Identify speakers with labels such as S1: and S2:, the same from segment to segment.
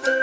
S1: Hello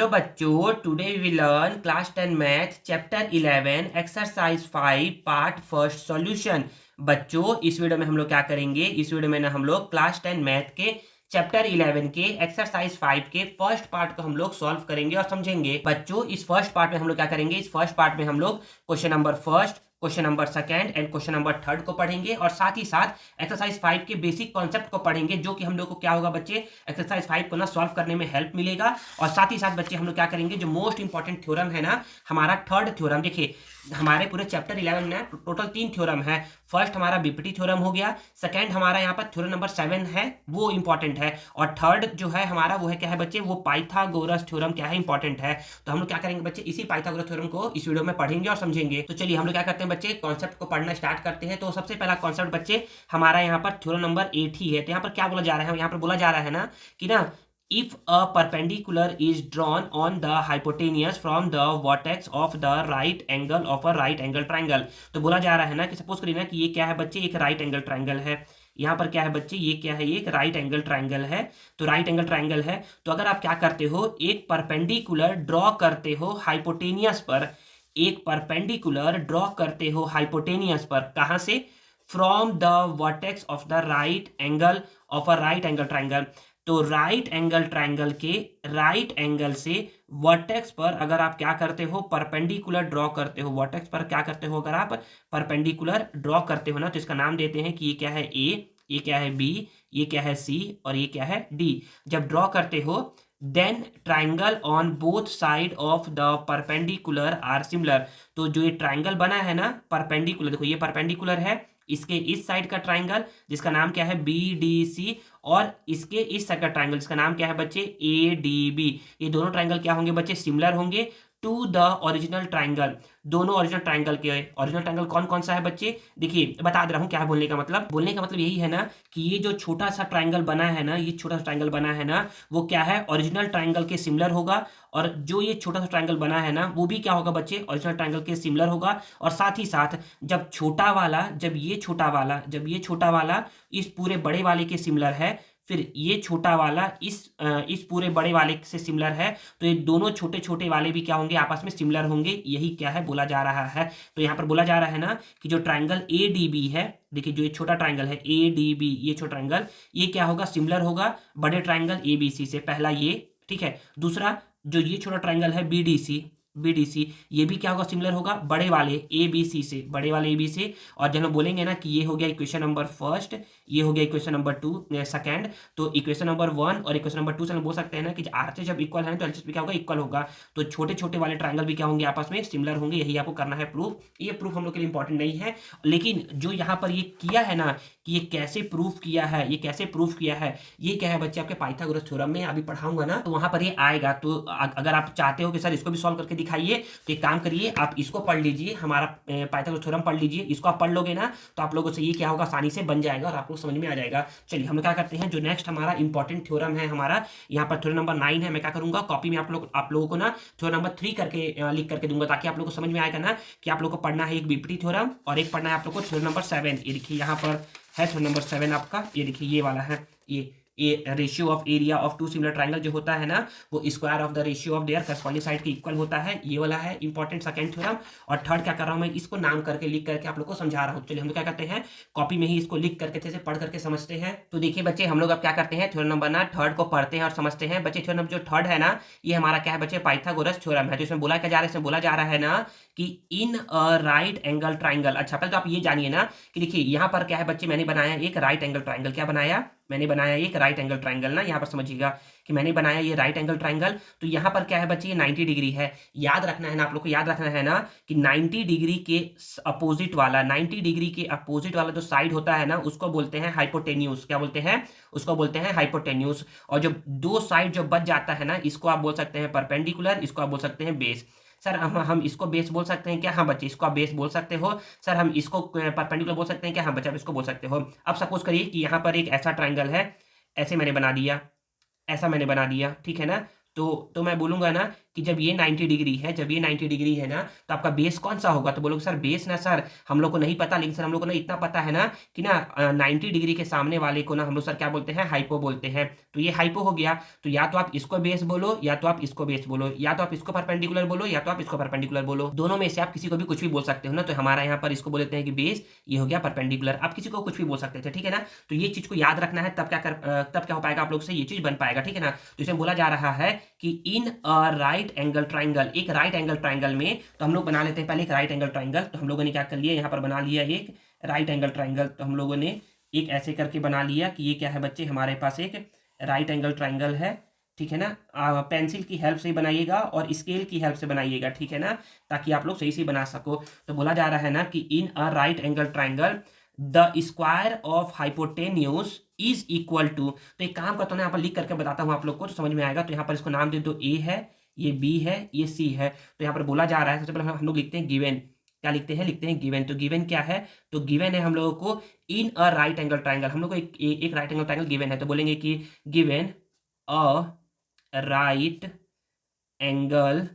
S1: बच्चों, today we learn class 10 math chapter 11 exercise 5 part first solution. बच्चों, इस video में हम लोग क्या करेंगे? इस वीडियो में ना हम लोग क्लास 10 मैथ के चैप्टर 11 के एक्सरसाइज 5 के फर्स्ट पार्ट को हम लोग सॉल्व करेंगे और समझेंगे। बच्चों, इस फर्स्ट पार्ट में हम लोग क्या करेंगे? इस फर्स्ट पार्ट में हम लोग question number first, question number second and question number third को पढ़ेंगे और साथ ही साथ एक्सरसाइज 5 के बेसिक कॉन्सेप्ट को पढ़ेंगे, जो कि हम लोग को क्या होगा बच्चे, एक्सरसाइज 5 को ना सॉल्व करने में हेल्प मिलेगा। और साथ ही साथ बच्चे हम लोग क्या करेंगे, जो मोस्ट इंपॉर्टेंट थ्योरम है ना, हमारा थर्ड थ्योरम। देखिए, हमारे पूरे चैप्टर 11 में टोटल 3 थ्योरम है। फर्स्ट हमारा बीपीटी थ्योरम हो गया, सेकंड हमारा यहाँ पर थ्योरम नंबर 7 है, वो इंपॉर्टेंट है, और थर्ड जो है हमारा वो है क्या है बच्चे, वो पाइथागोरस थ्योरम क्या है, इंपॉर्टेंट है। तो हम लोग क्या करेंगे बच्चे, इसी पाइथागोरस थ्योरम को इस वीडियो में पढ़ेंगे और समझेंगे। तो चलिए हम लोग क्या करते हैं बच्चे, कॉन्सेप्ट को पढ़ना स्टार्ट करते हैं। तो सबसे पहला कॉन्सेप्ट बच्चे हमारा यहाँ पर थ्योरम नंबर 8 ही है। तो यहाँ पर क्या बोला जा रहा है, यहाँ पर बोला जा रहा है ना कि ना, if a perpendicular is drawn on the hypotenuse from the vertex of the right angle of a right angle triangle। तो बोला जा रहा है ना कि सपोज करिए ना कि ये क्या है बच्चे, एक राइट एंगल ट्रायंगल है। यहाँ पर क्या है बच्चे, ये क्या है, ये एक राइट एंगल ट्रायंगल है। तो राइट एंगल ट्रायंगल है, तो अगर आप क्या करते हो, एक परपेंडिकुलर ड्रॉ करते हो हाइपोटेनियस पर, एक परपेंडिकुलर ड्रॉ करते हो हाइपोटेनियस पर, कहाँ से? From the vertex of the right angle of a right angle triangle. तो राइट एंगल ट्रायंगल के राइट एंगल से वर्टेक्स पर अगर आप क्या करते हो, परपेंडिकुलर ड्रॉ करते हो, वर्टेक्स पर क्या करते हो, अगर आप परपेंडिकुलर ड्रॉ करते हो ना, तो इसका नाम देते हैं कि ये क्या है ए, ये क्या है बी, ये क्या है सी और ये क्या है डी। जब ड्रॉ करते हो, then triangle on both side of the perpendicular are similar. तो जो ये ट्राइंगल बना है ना परपेंडिकुलर, देखो ये परपेंडिकुलर है, इसके इस साइड का ट्राइंगल जिसका नाम क्या है बी डी सी, और इसके इस साइड का ट्राइंगल जिसका नाम क्या है बच्चे ए डी बी। ये दोनों ट्राइंगल क्या होंगे बच्चे, सिमिलर होंगे टू द ओरिजिनल ट्राइंगल। दोनों ओरिजिनल ट्राइंगल के ओरिजिनल ट्राइंगल कौन कौन सा है बच्चे, देखिए बता दे रहा हूँ क्या है बोलने का मतलब। बोलने का मतलब यही है ना कि ये जो छोटा सा ट्राइंगल बना है ना, ये छोटा सा ट्राइंगल बना है ना, वो क्या है, ओरिजिनल ट्राइंगल के सिमिलर होगा। और जो ये छोटा सा ट्राइंगल बना है ना, वो भी क्या होगा बच्चे, ओरिजिनल ट्राइंगल के सिमिलर होगा। और साथ ही साथ जब छोटा वाला, जब ये छोटा वाला, जब ये छोटा वाला इस पूरे बड़े वाले के सिमिलर है, फिर ये छोटा वाला इस पूरे बड़े वाले से सिमिलर है, तो ये दोनों छोटे छोटे वाले भी क्या होंगे, आपस में सिमिलर होंगे। यही क्या है बोला जा रहा है। तो यहाँ पर बोला जा रहा है ना कि जो ट्राइंगल ए डी बी है, देखिए जो ये छोटा ट्राइंगल है ए डी बी, ये छोटा ट्राइंगल, ये क्या होगा, सिमिलर होगा बड़े ट्राइंगल ए बी सी से। पहला ये, ठीक है। दूसरा जो ये छोटा ट्राइंगल है B D C, B D C, ये भी क्या होगा, सिमिलर होगा बड़े वाले ए बी सी से, बड़े वाले ए बी से। और जब हम बोलेंगे ना कि ये हो गया इक्वेशन नंबर फर्स्ट, ये हो गया इक्वेशन नंबर 2 सेकंड, तो इक्वेशन नंबर 1 और इक्वेशन नंबर 2 से हम बोल सकते हैं ना कि आरएचएस जब इक्वल है तो एलएचएस भी क्या होगा, इक्वल होगा। तो छोटे छोटे वाले ट्रायंगल भी क्या होंगे, आपस में सिमिलर होंगे। यही आपको करना है प्रूफ। ये प्रूफ हम लोग के लिए इंपॉर्टेंट नहीं है, लेकिन जो यहाँ पर ये किया है ना कि ये कैसे प्रूफ किया है, ये कैसे प्रूफ किया है, ये क्या है बच्चे, आपके पाइथागोरस थ्योरम में अभी पढ़ाऊंगा ना, तो वहां पर ये आएगा। तो अगर आप चाहते हो कि सर इसको भी सॉल्व करके दिखाइए, तो एक काम करिए, आप इसको पढ़ लीजिए, हमारा पाइथागोरस थ्योरम पढ़ लीजिए। इसको आप पढ़ लोगे ना तो आप लोगों से ये क्या होगा, आसानी से बन जाएगा और आप लोग समझ में आ जाएगा। चलिए हम लोग क्या करते हैं, जो नेक्स्ट हमारा इंपॉर्टेंट थ्योरम है, हमारा यहाँ पर थ्योरम नंबर 9 है। मैं क्या करूंगा, कॉपी में आप लोगों को ना थ्योरम नंबर 3 करके लिख करके दूंगा, ताकि आप लोगों को समझ में आएगा ना कि आप लोग को पढ़ना है एक बीपीटी थ्योरम और एक पढ़ना है आप लोग को थ्योरम नंबर 7। ये देखिए यहाँ पर है थ्योरम नंबर 7 आपका, ये देखिए ये वाला है। ये ratio of area of two similar triangle जो होता है ना, वो square of the ratio of their corresponding side के इक्वल होता है। ये वाला है इंपॉर्टेंट सेकंड थ्योरम। और थर्ड क्या कर रहा हूं मैं, इसको नाम करके लिख करके आप लोग को समझा रहा हूं। चलिए हम लोग क्या करते हैं, कॉपी में ही इसको लिख करके अच्छे से पढ़ करके समझते हैं। तो देखिए बच्चे, हम लोग अब क्या करते हैं, थ्योरम नंबर ना थर्ड को पढ़ते हैं और समझते हैं। बच्चे थ्योरम जो थर्ड है ना, ये हमारा क्या है बच्चे, पाइथागोरस थ्योरम है। तो इसमें बोला क्या जा रहा है, इसमें बोला जा रहा है ना कि in a right angle triangle. अच्छा पहले तो आप ये जानिए ना कि देखिए यहाँ पर क्या है बच्चे, मैंने बनाया एक राइट एंगल ट्राइंगल। क्या बनाया, मैंने बनाया एक राइट एंगल ट्राइंगल ना। यहाँ पर समझिएगा कि मैंने बनाया ये राइट एंगल ट्राइंगल। तो यहाँ पर क्या है बच्चे, ये 90 डिग्री है। याद रखना है ना, आप लोग को याद रखना है ना कि 90 डिग्री के अपोजिट वाला, 90 डिग्री के अपोजिट वाला जो साइड होता है ना, उसको बोलते हैं हाइपोटेन्यूज। क्या बोलते हैं, उसको बोलते हैं हाइपोटेन्यूज। और जो दो साइड जो बच जाता है ना, इसको आप बोल सकते हैं परपेंडिकुलर, इसको आप बोल सकते हैं बेस। सर हम इसको बेस बोल सकते हैं क्या, हाँ बच्चे इसको आप बेस बोल सकते हो। सर हम इसको परपेंडिकुलर बोल सकते हैं क्या, हाँ बच्चे आप इसको बोल सकते हो। अब सपोज करिए कि यहाँ पर एक ऐसा ट्राइंगल है, ऐसे मैंने बना दिया, ऐसा मैंने बना दिया, ठीक है ना। तो मैं बोलूंगा ना कि जब ये 90 डिग्री है, जब ये 90 डिग्री है ना, तो आपका बेस कौन सा होगा? तो बोलोगे सर बेस ना सर हम लोग को नहीं पता, लेकिन सर हम लोग को ना इतना पता है ना कि ना 90 डिग्री के सामने वाले को ना हम लोग सर क्या बोलते हैं? हाइपो बोलते हैं। तो ये हाइपो हो गया, तो या तो आप इसको बेस बोलो या तो आप इसको बेस बोलो, या तो आप इसको परपेंडिकुलर बोलो या तो आप इसको परपेंडिकुलर बोलो, दोनों में से आप किसी को भी कुछ भी बोल सकते हो ना। तो हमारा यहाँ पर इसको बोलते हैं कि बेस, ये हो गया परपेंडिकुलर। आप किसी को कुछ भी बोल सकते थे, ठीक है ना। तो ये चीज को याद रखना है, तब क्या हो पाएगा आप लोग से ये चीज बन पाएगा, ठीक है ना। तो इसमें बोला जा रहा है कि in a right angle triangle, एक राइट एंगल ट्राइंगल में, तो हम लोग बना लेते हैं पहले एक राइट एंगल ट्राइंगल। तो हम लोगों ने क्या कर लिया, यहाँ पर बना लिया एक राइट एंगल ट्राइंगल। तो हम लोगों ने एक ऐसे करके बना लिया कि ये क्या है बच्चे, हमारे पास एक राइट एंगल ट्राइंगल है, ठीक है ना। पेंसिल की हेल्प से बनाइएगा और स्केल की हेल्प से बनाइएगा, ठीक है ना, ताकि आप लोग सही से बना सको। तो बोला जा रहा है ना कि in a right angle triangle the square of hypotenuse is equal to, तो एक काम करता हूँ यहाँ पर लिख करके बताता हूँ आप लोग को, तो समझ में आएगा। तो यहाँ पर इसको नाम दे दो, ए है, ये बी है, ये सी है। तो यहाँ पर बोला जा रहा है, सबसे पहले हम लोग लिखते हैं गिवन। क्या लिखते हैं? लिखते हैं गिवन। तो गिवन क्या है? तो गिवन है हम लोगों को इन अ राइट एंगल ट्राइंगल, हम लोग को एक राइट एंगल ट्राइंगल गिवन है। तो बोलेंगे कि given a right angle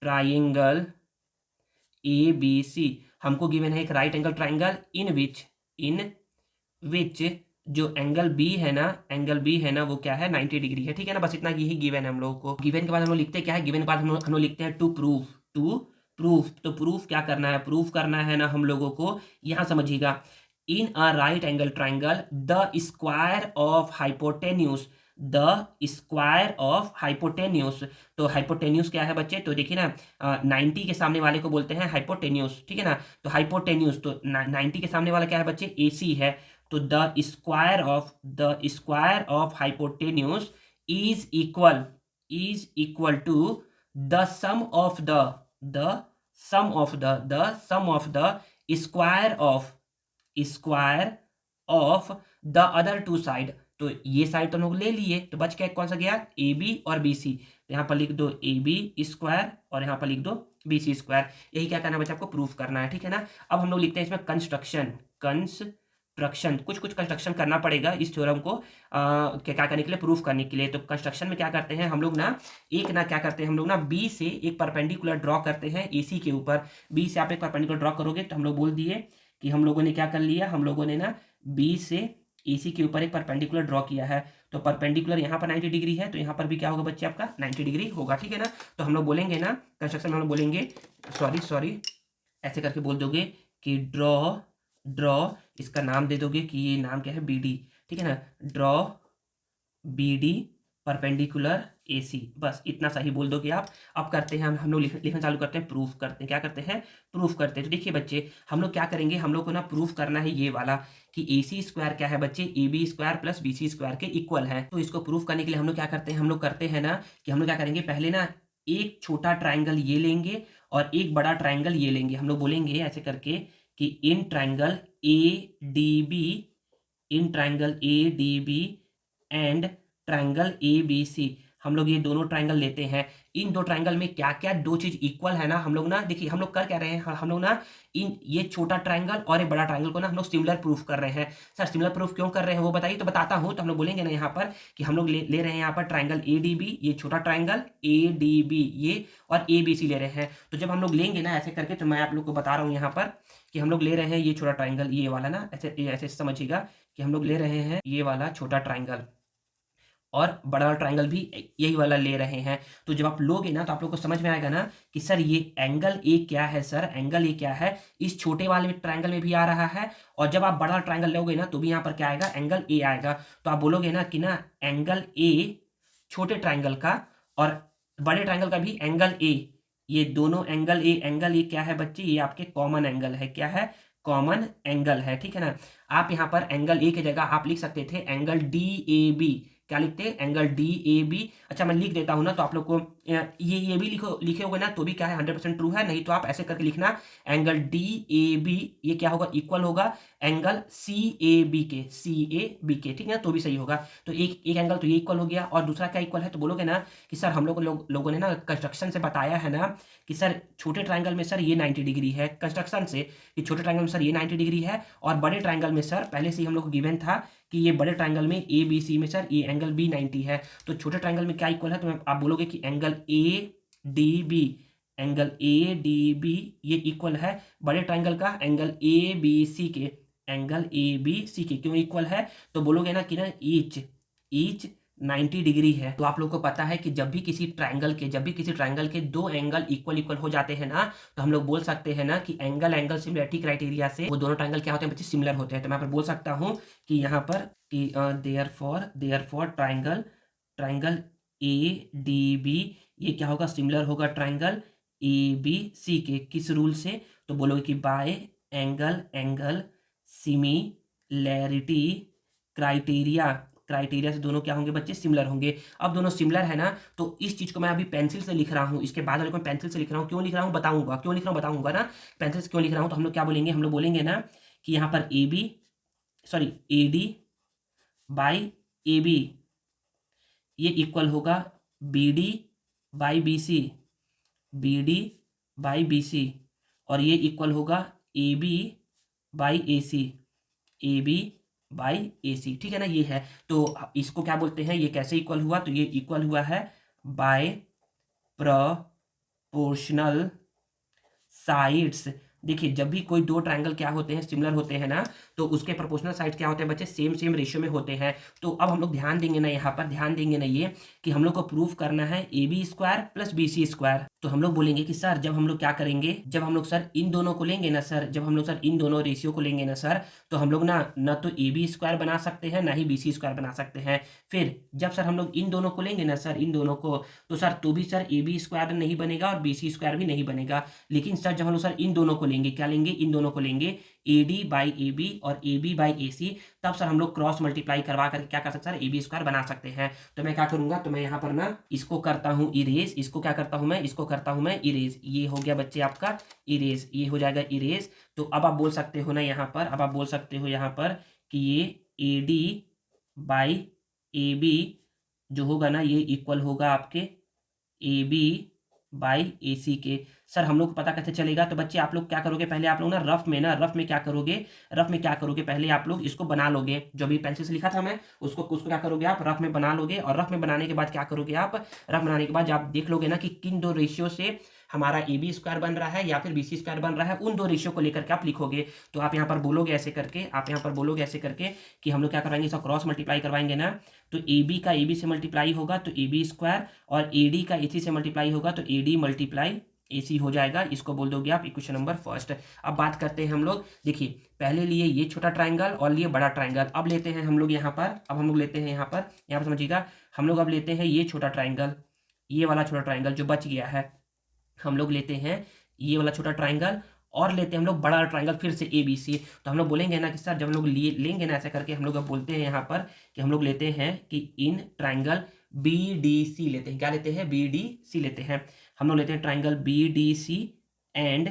S1: triangle A B C, हमको गिवन है एक right angle triangle in which जो एंगल बी है ना, एंगल बी है ना वो क्या है? 90 डिग्री है, ठीक है ना। बस इतना यही गिवन है हम लोगों को। गिवन के बाद हम लोग लिखते हैं क्या है? गिवन के बाद हम लोग लिखते हैं टू प्रूफ, टू प्रूफ। तो प्रूफ क्या करना है? प्रूफ करना है ना हम लोगों को, यहां समझिएगा, in a right angle triangle the square of hypotenuse, the square of hypotenuse. तो हाइपोटेन्यूज क्या है बच्चे? तो देखिए ना 90 के सामने वाले को बोलते हैं हाइपोटेन्यूज, ठीक है ना। तो हाइपोटेन्यूज, तो 90 के सामने वाला क्या है बच्चे? AC है। तो the square of hypotenuse is equal to the sum of the square of the other two side. तो ये साइड तो हम लोग ले लिए, तो बच गया कौन सा गया? AB और BC। तो यहाँ पर लिख दो AB स्क्वायर और यहाँ पर लिख दो BC स्क्वायर। यही क्या करना है बच्चे? आपको प्रूफ करना है, ठीक है ना। अब हम लोग लिखते हैं इसमें कंस्ट्रक्शन, कुछ कंस्ट्रक्शन करना पड़ेगा इस थ्योरम को क्या करने के लिए? प्रूफ करने के लिए। तो कंस्ट्रक्शन में क्या करते हैं हम लोग ना, क्या करते हैं हम लोग ना, बी से एक परपेंडिकुलर ड्रॉ करते हैं AC के ऊपर। बी से आप एक परपेंडिकुलर ड्रॉ करोगे, तो हम लोग बोल दिए कि हम लोगों ने क्या कर लिया, हम लोगों ने ना बी से AC के ऊपर एक परपेंडिकुलर ड्रॉ किया है। तो परपेंडिकुलर यहाँ पर 90 डिग्री है, तो यहाँ पर भी क्या होगा बच्चे? आपका 90 डिग्री होगा, ठीक है ना। तो हम लोग बोलेंगे ना कंस्ट्रक्शन में, हम लोग बोलेंगे सॉरी ऐसे करके बोल दोगे कि ड्रॉ, इसका नाम दे दोगे कि ये नाम क्या है? BD, ठीक है ना। ड्रॉ BD परपेंडिकुलर AC, बस इतना सही बोल दोगे आप। अब करते हैं हम लोग लिखना चालू करते हैं, प्रूफ करते हैं। क्या करते हैं? प्रूफ करते हैं। तो देखिए बच्चे, हम लोग क्या करेंगे, हम लोग को ना प्रूफ करना है ये वाला कि AC स्क्वायर क्या है बच्चे? AB square plus BC square के इक्वल है। तो इसको प्रूफ करने के लिए हम लोग क्या करते हैं, हम लोग करते हैं ना कि हम लोग क्या करेंगे, पहले ना एक छोटा ट्राइंगल ये लेंगे और एक बड़ा ट्राइंगल ये लेंगे। हम लोग बोलेंगे ऐसे करके कि in triangle ADB and triangle ABC, हम लोग ये दोनों ट्राइंगल लेते हैं। इन दो ट्राइंगल में क्या क्या दो चीज इक्वल है ना, हम लोग ना देखिए हम लोग कर क्या रहे हैं, हम लोग ना इन ये छोटा ट्राइंगल और ये बड़ा ट्राइंगल को ना हम लोग सिमिलर प्रूफ कर रहे हैं। सर सिमिलर प्रूफ क्यों कर रहे हैं वो बताइए? तो बताता हूं। तो हम लोग बोलेंगे ना यहाँ पर कि हम लोग ले रहे हैं यहाँ पर ट्राइंगल ADB, ये छोटा ट्राइंगल ADB ये, और ABC ले रहे हैं। तो जब हम लोग लेंगे ना ऐसे करके, तो मैं आप लोग को बता रहा हूँ यहाँ पर कि हम लोग ले रहे हैं ये छोटा ट्राइंगल, ये वाला ना, ऐसे ऐसे समझिएगा कि हम लोग ले रहे हैं ये वाला छोटा ट्राइंगल और बड़ा वाला ट्राइंगल भी यही वाला ले रहे हैं। तो जब आप लोगे ना तो आप लोग को समझ में आएगा ना कि सर ये एंगल ए क्या है, सर एंगल ए क्या है, इस छोटे वाले ट्राइंगल में भी आ रहा है, और जब आप बड़ा ट्राइंगल लोगे ना तो भी यहाँ पर क्या आएगा? एंगल ए आएगा। तो आप बोलोगे ना कि ना एंगल ए छोटे ट्राइंगल का और बड़े ट्राइंगल का भी एंगल ए, ये दोनों एंगल ए क्या है बच्चे? ये आपके कॉमन एंगल है। क्या है? कॉमन एंगल है, ठीक है ना। आप यहाँ पर एंगल ए की जगह आप लिख सकते थे एंगल DAB। क्या लिखते हैं? Angle DAB। अच्छा मैं लिख देता हूँ ना, तो आप लोग को ये भी लिखे होगे ना तो भी क्या है? 100% ट्रू है। नहीं तो आप ऐसे करके लिखना एंगल DAB, ये क्या होगा? इक्वल होगा एंगल CAB के, ठीक है ना, तो भी सही होगा। तो एक एंगल तो ये इक्वल हो गया, और दूसरा क्या इक्वल है? तो बोलोगे ना कि सर हम लोगों ने ना कंस्ट्रक्शन से बताया है ना कि सर छोटे ट्राइंगल में सर ये 90 डिग्री है, कंस्ट्रक्शन से कि छोटे ट्राइंगल में सर ये 90 डिग्री है, और बड़े ट्राइंगल में सर पहले से ही हम लोग को गिवन था कि ये बड़े ट्राइंगल में ABC में सर ये एंगल B 90 है। तो छोटे ट्राइंगल में क्या इक्वल है? तो आप बोलोगे कि angle D B, angle A D B ये इक्वल है बड़े ट्राइंगल का एंगल ए बी सी के, एंगल ए बी सी के क्यों इक्वल है? तो बोलोगे ना कि ना ईच ईच 90 डिग्री है। तो आप लोग को पता है कि जब भी किसी ट्राइंगल के दो एंगल इक्वल इक्वल हो जाते हैं ना, तो हम लोग बोल सकते हैं ना कि एंगल एंगल सिमिलरिटी क्राइटेरिया से वो दोनों ट्राइंगल क्या होते हैं बच्चे? सिमिलर होते हैं। तो मैं यहाँ पर बोल सकता हूँ कि यहाँ पर कि therefore triangle triangle A D B ये क्या होगा? सिमिलर होगा ट्राइंगल ए बी सी के। किस रूल से? तो बोलोगे कि bye angle angle similarity criteria, criteria से दोनों क्या होंगे बच्चे? सिमिलर होंगे। अब दोनों सिमिलर है ना, तो इस चीज को मैं अभी पेंसिल से लिख रहा हूँ, इसके बाद वाले को मैं पेंसिल से लिख रहा हूँ। क्यों लिख रहा हूँ बताऊंगा, क्यों लिख रहा हूँ बताऊंगा ना, पेंसिल से क्यों लिख रहा हूँ। तो हम लोग क्या बोलेंगे? हम लोग बोलेंगे ना कि यहाँ पर A B sorry A D by A B ये इक्वल होगा B D by B C, B D by B C, और ये इक्वल होगा A B by A C, A B by A C. ठीक है ना, ये है। तो इसको क्या बोलते हैं? ये कैसे इक्वल हुआ? तो ये इक्वल हुआ है बाय प्रोपोर्शनल साइड्स। देखिए जब भी कोई दो ट्रायंगल क्या होते हैं? सिमिलर होते हैं ना, तो उसके प्रोपोर्शनल साइड क्या होते हैं बच्चे? सेम सेम रेशियो में होते हैं। तो अब हम लोग ध्यान देंगे ना, यहाँ पर ध्यान देंगे ना ये कि हम लोग को प्रूफ करना है A B square plus B C square. तो हम लोग बोलेंगे कि सर जब हम लोग क्या करेंगे, जब हम लोग सर इन दोनों को लेंगे ना सर, जब हम लोग सर इन दोनों रेशियो को लेंगे ना सर, तो हम लोग ना तो ए बी स्क्वायर बना सकते हैं ना ही बी सी स्क्वायर बना सकते हैं। फिर जब सर हम लोग इन दोनों को लेंगे ना सर, इन दोनों को, तो सर तो भी सर ए बी स्क्वायर नहीं बनेगा और बी सी स्क्वायर भी नहीं बनेगा। लेकिन सर जब हम लोग सर इन दोनों को लेंगे, क्या लेंगे? इन दोनों को लेंगे A D by A B और ए बी बाई ए सी, तब सर हम लोग क्रॉस मल्टीप्लाई करवा करके क्या कर सकते हैं? ए बी स्क्वायर बना सकते हैं। तो मैं क्या करूंगा? तो मैं यहाँ पर ना इसको करता हूँ इरेज, इसको क्या करता हूँ मैं? इसको करता हूँ मैं इरेज। ये हो गया बच्चे आपका इरेज, ये हो जाएगा इरेज। तो अब आप बोल सकते हो ना यहाँ पर, अब आप बोल सकते हो यहाँ पर कि ये A D by A B जो होगा ना, ये इक्वल होगा आपके ए बी बाई ए सी के। सर हम लोग को पता कैसे चलेगा? तो बच्चे आप लोग क्या करोगे? पहले आप लोग ना रफ में क्या करोगे? रफ में क्या करोगे? पहले आप लोग इसको बना लोगे, जो भी पेंसिल से लिखा था मैं उसको उसको क्या करोगे? आप रफ में बना लोगे, और रफ में बनाने के बाद क्या करोगे? आप रफ बनाने के बाद आप देख लोगे ना कि किन दो रेशियो से हमारा ए बी स्क्वायर बन रहा है या फिर बी सी स्क्वायर बन रहा है, उन दो रेशियो को लेकर के आप लिखोगे। तो आप यहाँ पर बोलोगे ऐसे करके, आप यहाँ पर बोलोगे ऐसे करके कि हम लोग क्या कराएंगे? इसका क्रॉस मल्टीप्लाई करवाएंगे ना, तो ए बी का ए बी से मल्टीप्लाई होगा तो ए बी स्क्वायर, और ए डी का ए सी से मल्टीप्लाई होगा तो ए डी मल्टीप्लाई ए सी हो जाएगा। इसको बोल दोगे आप इक्वेशन नंबर फर्स्ट। अब बात करते हैं हम लोग, देखिए पहले लिए ये छोटा ट्राइंगल और लिए बड़ा ट्राइंगल। अब लेते हैं हम लोग यहाँ पर, अब हम लोग लेते हैं यहाँ पर समझिएगा, हम लोग अब लेते हैं ये छोटा ट्राइंगल, ये वाला छोटा ट्राइंगल जो बच गया है, हम लोग लेते हैं ये वाला छोटा ट्राइंगल, और लेते हैं हम लोग बड़ा ट्राइंगल फिर से ए बी सी। तो हम लोग बोलेंगे ना कि सर जब हम लोग लेंगे ना ऐसा करके, हम लोग अब बोलते हैं यहाँ पर कि हम लोग लेते हैं कि in triangle B D C लेते हैं। क्या लेते हैं? बी डी सी लेते हैं। हम लोग लेते हैं triangle B D C and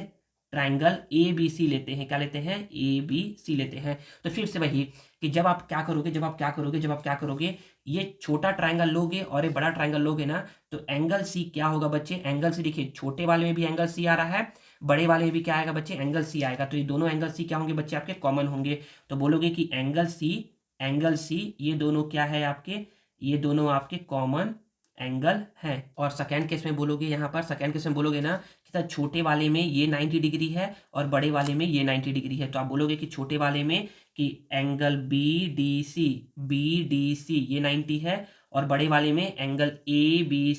S1: triangle A B C लेते हैं। क्या लेते हैं? ए बी सी लेते हैं। तो फिर से वही कि जब आप क्या करोगे, जब आप क्या करोगे, ये छोटा ट्राइंगल लोगे और ये बड़ा ट्राइंगल लोगे ना, तो एंगल सी क्या होगा बच्चे? एंगल सी देखिए छोटे वाले में भी एंगल सी आ रहा है, बड़े वाले में भी क्या आएगा बच्चे? एंगल सी आएगा। तो ये दोनों एंगल सी क्या होंगे बच्चे? आपके कॉमन होंगे। तो बोलोगे कि एंगल सी ये दोनों क्या है आपके? ये दोनों आपके कॉमन एंगल है। और सेकेंड केस में बोलोगे, यहाँ पर सेकेंड केस में बोलोगे ना कि सर छोटे वाले में ये 90 डिग्री है और बड़े वाले में ये 90 डिग्री है। तो आप बोलोगे कि छोटे वाले में कि एंगल बी डी सी ये 90 है, और बड़े वाले में एंगल ए बी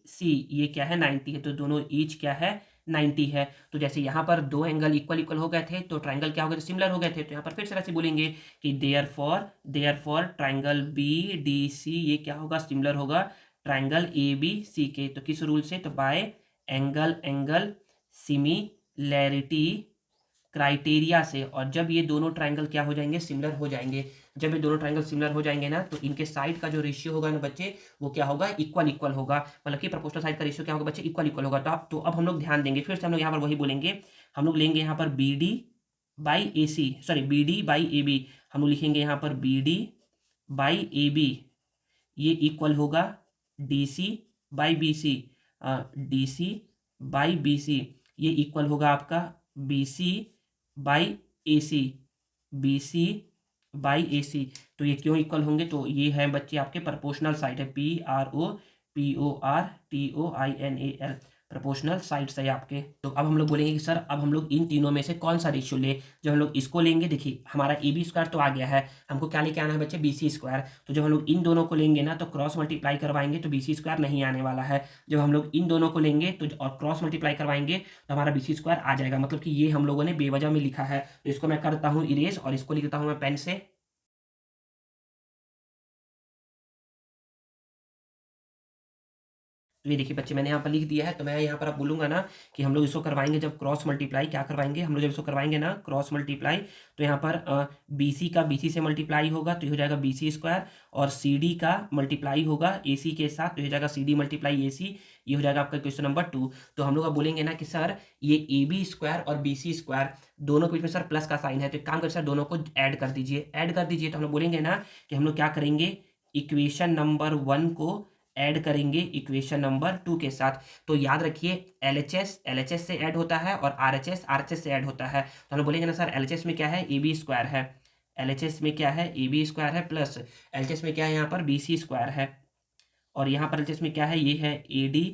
S1: सी ये क्या है? 90 है। तो दोनों ईच क्या है? 90 है। तो जैसे यहाँ पर दो एंगल इक्वल इक्वल हो गए थे, तो ट्राइंगल क्या हो गए थे? सिमिलर हो गए थे। तो यहाँ पर फिर से ऐसे बोलेंगे कि therefore triangle B D C ये क्या होगा? सिमिलर होगा ट्राइंगल ए बी सी के। तो किस रूल से? तो बाय एंगल सिमिलैरिटी क्राइटेरिया से। और जब ये दोनों ट्राइंगल क्या हो जाएंगे? सिमिलर हो जाएंगे। जब ये दोनों ट्राइंगल सिमिलर हो जाएंगे ना, तो इनके साइड का जो रेशियो होगा ना बच्चे, वो क्या होगा? इक्वल होगा। मतलब कि प्रोपोर्शनल साइड का रेशियो क्या होगा बच्चे? इक्वल होगा। तो अब हम लोग ध्यान देंगे, फिर से हम लोग यहाँ पर वही बोलेंगे, हम लोग लेंगे यहाँ पर B D by A C, sorry B D by A B, हम लोग लिखेंगे यहाँ पर B D by A B ये इक्वल होगा D C by B C, D C by B C ये इक्वल होगा आपका B C by A C, B C by A C. तो ये क्यों इक्वल होंगे? तो ये है बच्चे आपके प्रोपोर्शनल साइड है, P R O PORTOINAL, proportional sides है आपके। तो अब हम लोग बोलेंगे कि सर अब हम लोग इन तीनों में से कौन सा रेशियो ले। जब हम लोग इसको लेंगे, देखिए हमारा AB स्क्वायर तो आ गया है, हमको क्या लेके आना है बच्चे, BC स्क्वायर। तो जब हम लोग इन दोनों को लेंगे ना तो क्रॉस मल्टीप्लाई करवाएंगे तो BC स्क्वायर नहीं आने वाला है। जब हम लोग इन दोनों को लेंगे तो और क्रॉस मल्टीप्लाई करवाएंगे तो हमारा BC स्क्वायर आ जाएगा। मतलब कि ये हम लोगों ने बेवजह में लिखा है, तो इसको मैं करता हूँ इरेज और इसको लिखता हूँ मैं पेन से। तो ये देखिए बच्चे मैंने यहाँ पर लिख दिया है। तो मैं यहाँ पर अब बोलूँगा ना कि हम लोग इसको करवाएंगे जब क्रॉस मल्टीप्लाई, क्या करवाएंगे हम लोग जब इसको करवाएंगे ना क्रॉस मल्टीप्लाई, तो यहाँ पर BC का BC से मल्टीप्लाई होगा तो ये हो जाएगा BC स्क्वायर, और CD का मल्टीप्लाई होगा AC के साथ तो ये हो जाएगा CD मल्टीप्लाई AC। ये हो जाएगा आपका क्वेश्चन नंबर 2। तो हम लोग अब बोलेंगे ना कि सर ये AB स्क्वायर और BC स्क्वायर दोनों के बीच में सर प्लस का साइन है, तो एक काम कर सर दोनों को ऐड कर दीजिए, ऐड कर दीजिए। तो हम लोग बोलेंगे ना कि हम लोग क्या करेंगे, इक्वेशन नंबर 1 को ऐड करेंगे इक्वेशन नंबर 2 के साथ। तो याद रखिए LHS से ऐड होता है और RHS से ऐड होता है। तो हम बोलेंगे ना सर LHS में क्या है, AB स्क्वायर है, LHS में क्या है, AB स्क्वायर है, प्लस LHS में क्या है यहाँ पर BC स्क्वायर है, और यहाँ पर LHS में क्या है, ये है AD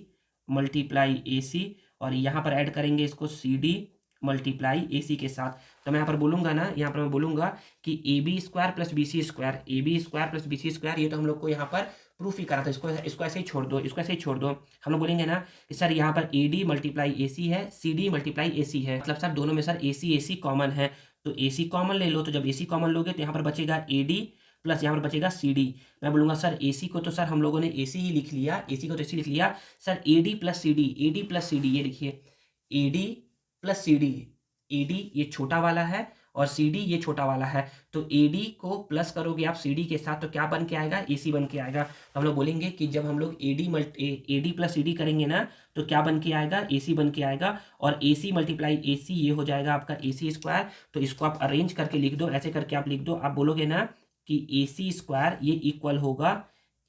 S1: मल्टीप्लाई AC, और यहाँ पर ऐड करेंगे इसको CD मल्टीप्लाई AC के साथ। तो मैं यहाँ पर बोलूँगा ना, यहाँ पर मैं बोलूँगा कि AB square plus BC square, AB square plus BC square, ये तो हम लोग को यहाँ पर प्रूफ ही करा था। इसको ऐसे ही छोड़ दो, इसको ऐसे ही छोड़ दो। हम लोग बोलेंगे ना कि सर यहाँ पर AD मल्टीप्लाई AC है, CD मल्टीप्लाई AC है, मतलब सर दोनों में सर AC कॉमन है, तो AC कॉमन ले लो। तो जब AC कॉमन लोगे तो यहाँ पर बचेगा AD प्लस यहाँ पर बचेगा CD। मैं बोलूँगा सर AC को तो सर हम लोगों ने AC ही लिख लिया, AC को तो AC लिख लिया sir, AD plus CD, AD plus CD, ये देखिए AD प्लस CD, AD ये छोटा वाला है और CD ये छोटा वाला है, तो AD को प्लस करोगे आप CD के साथ तो क्या बन के आएगा, AC बन के आएगा। तो हम लोग बोलेंगे कि जब हम लोग AD प्लस CD करेंगे ना तो क्या बन के आएगा, AC बन के आएगा, और AC मल्टीप्लाई AC ये हो जाएगा आपका AC स्क्वायर। तो इसको आप अरेंज करके लिख दो, ऐसे करके आप लिख दो। आप बोलोगे ना कि AC स्क्वायर ये इक्वल होगा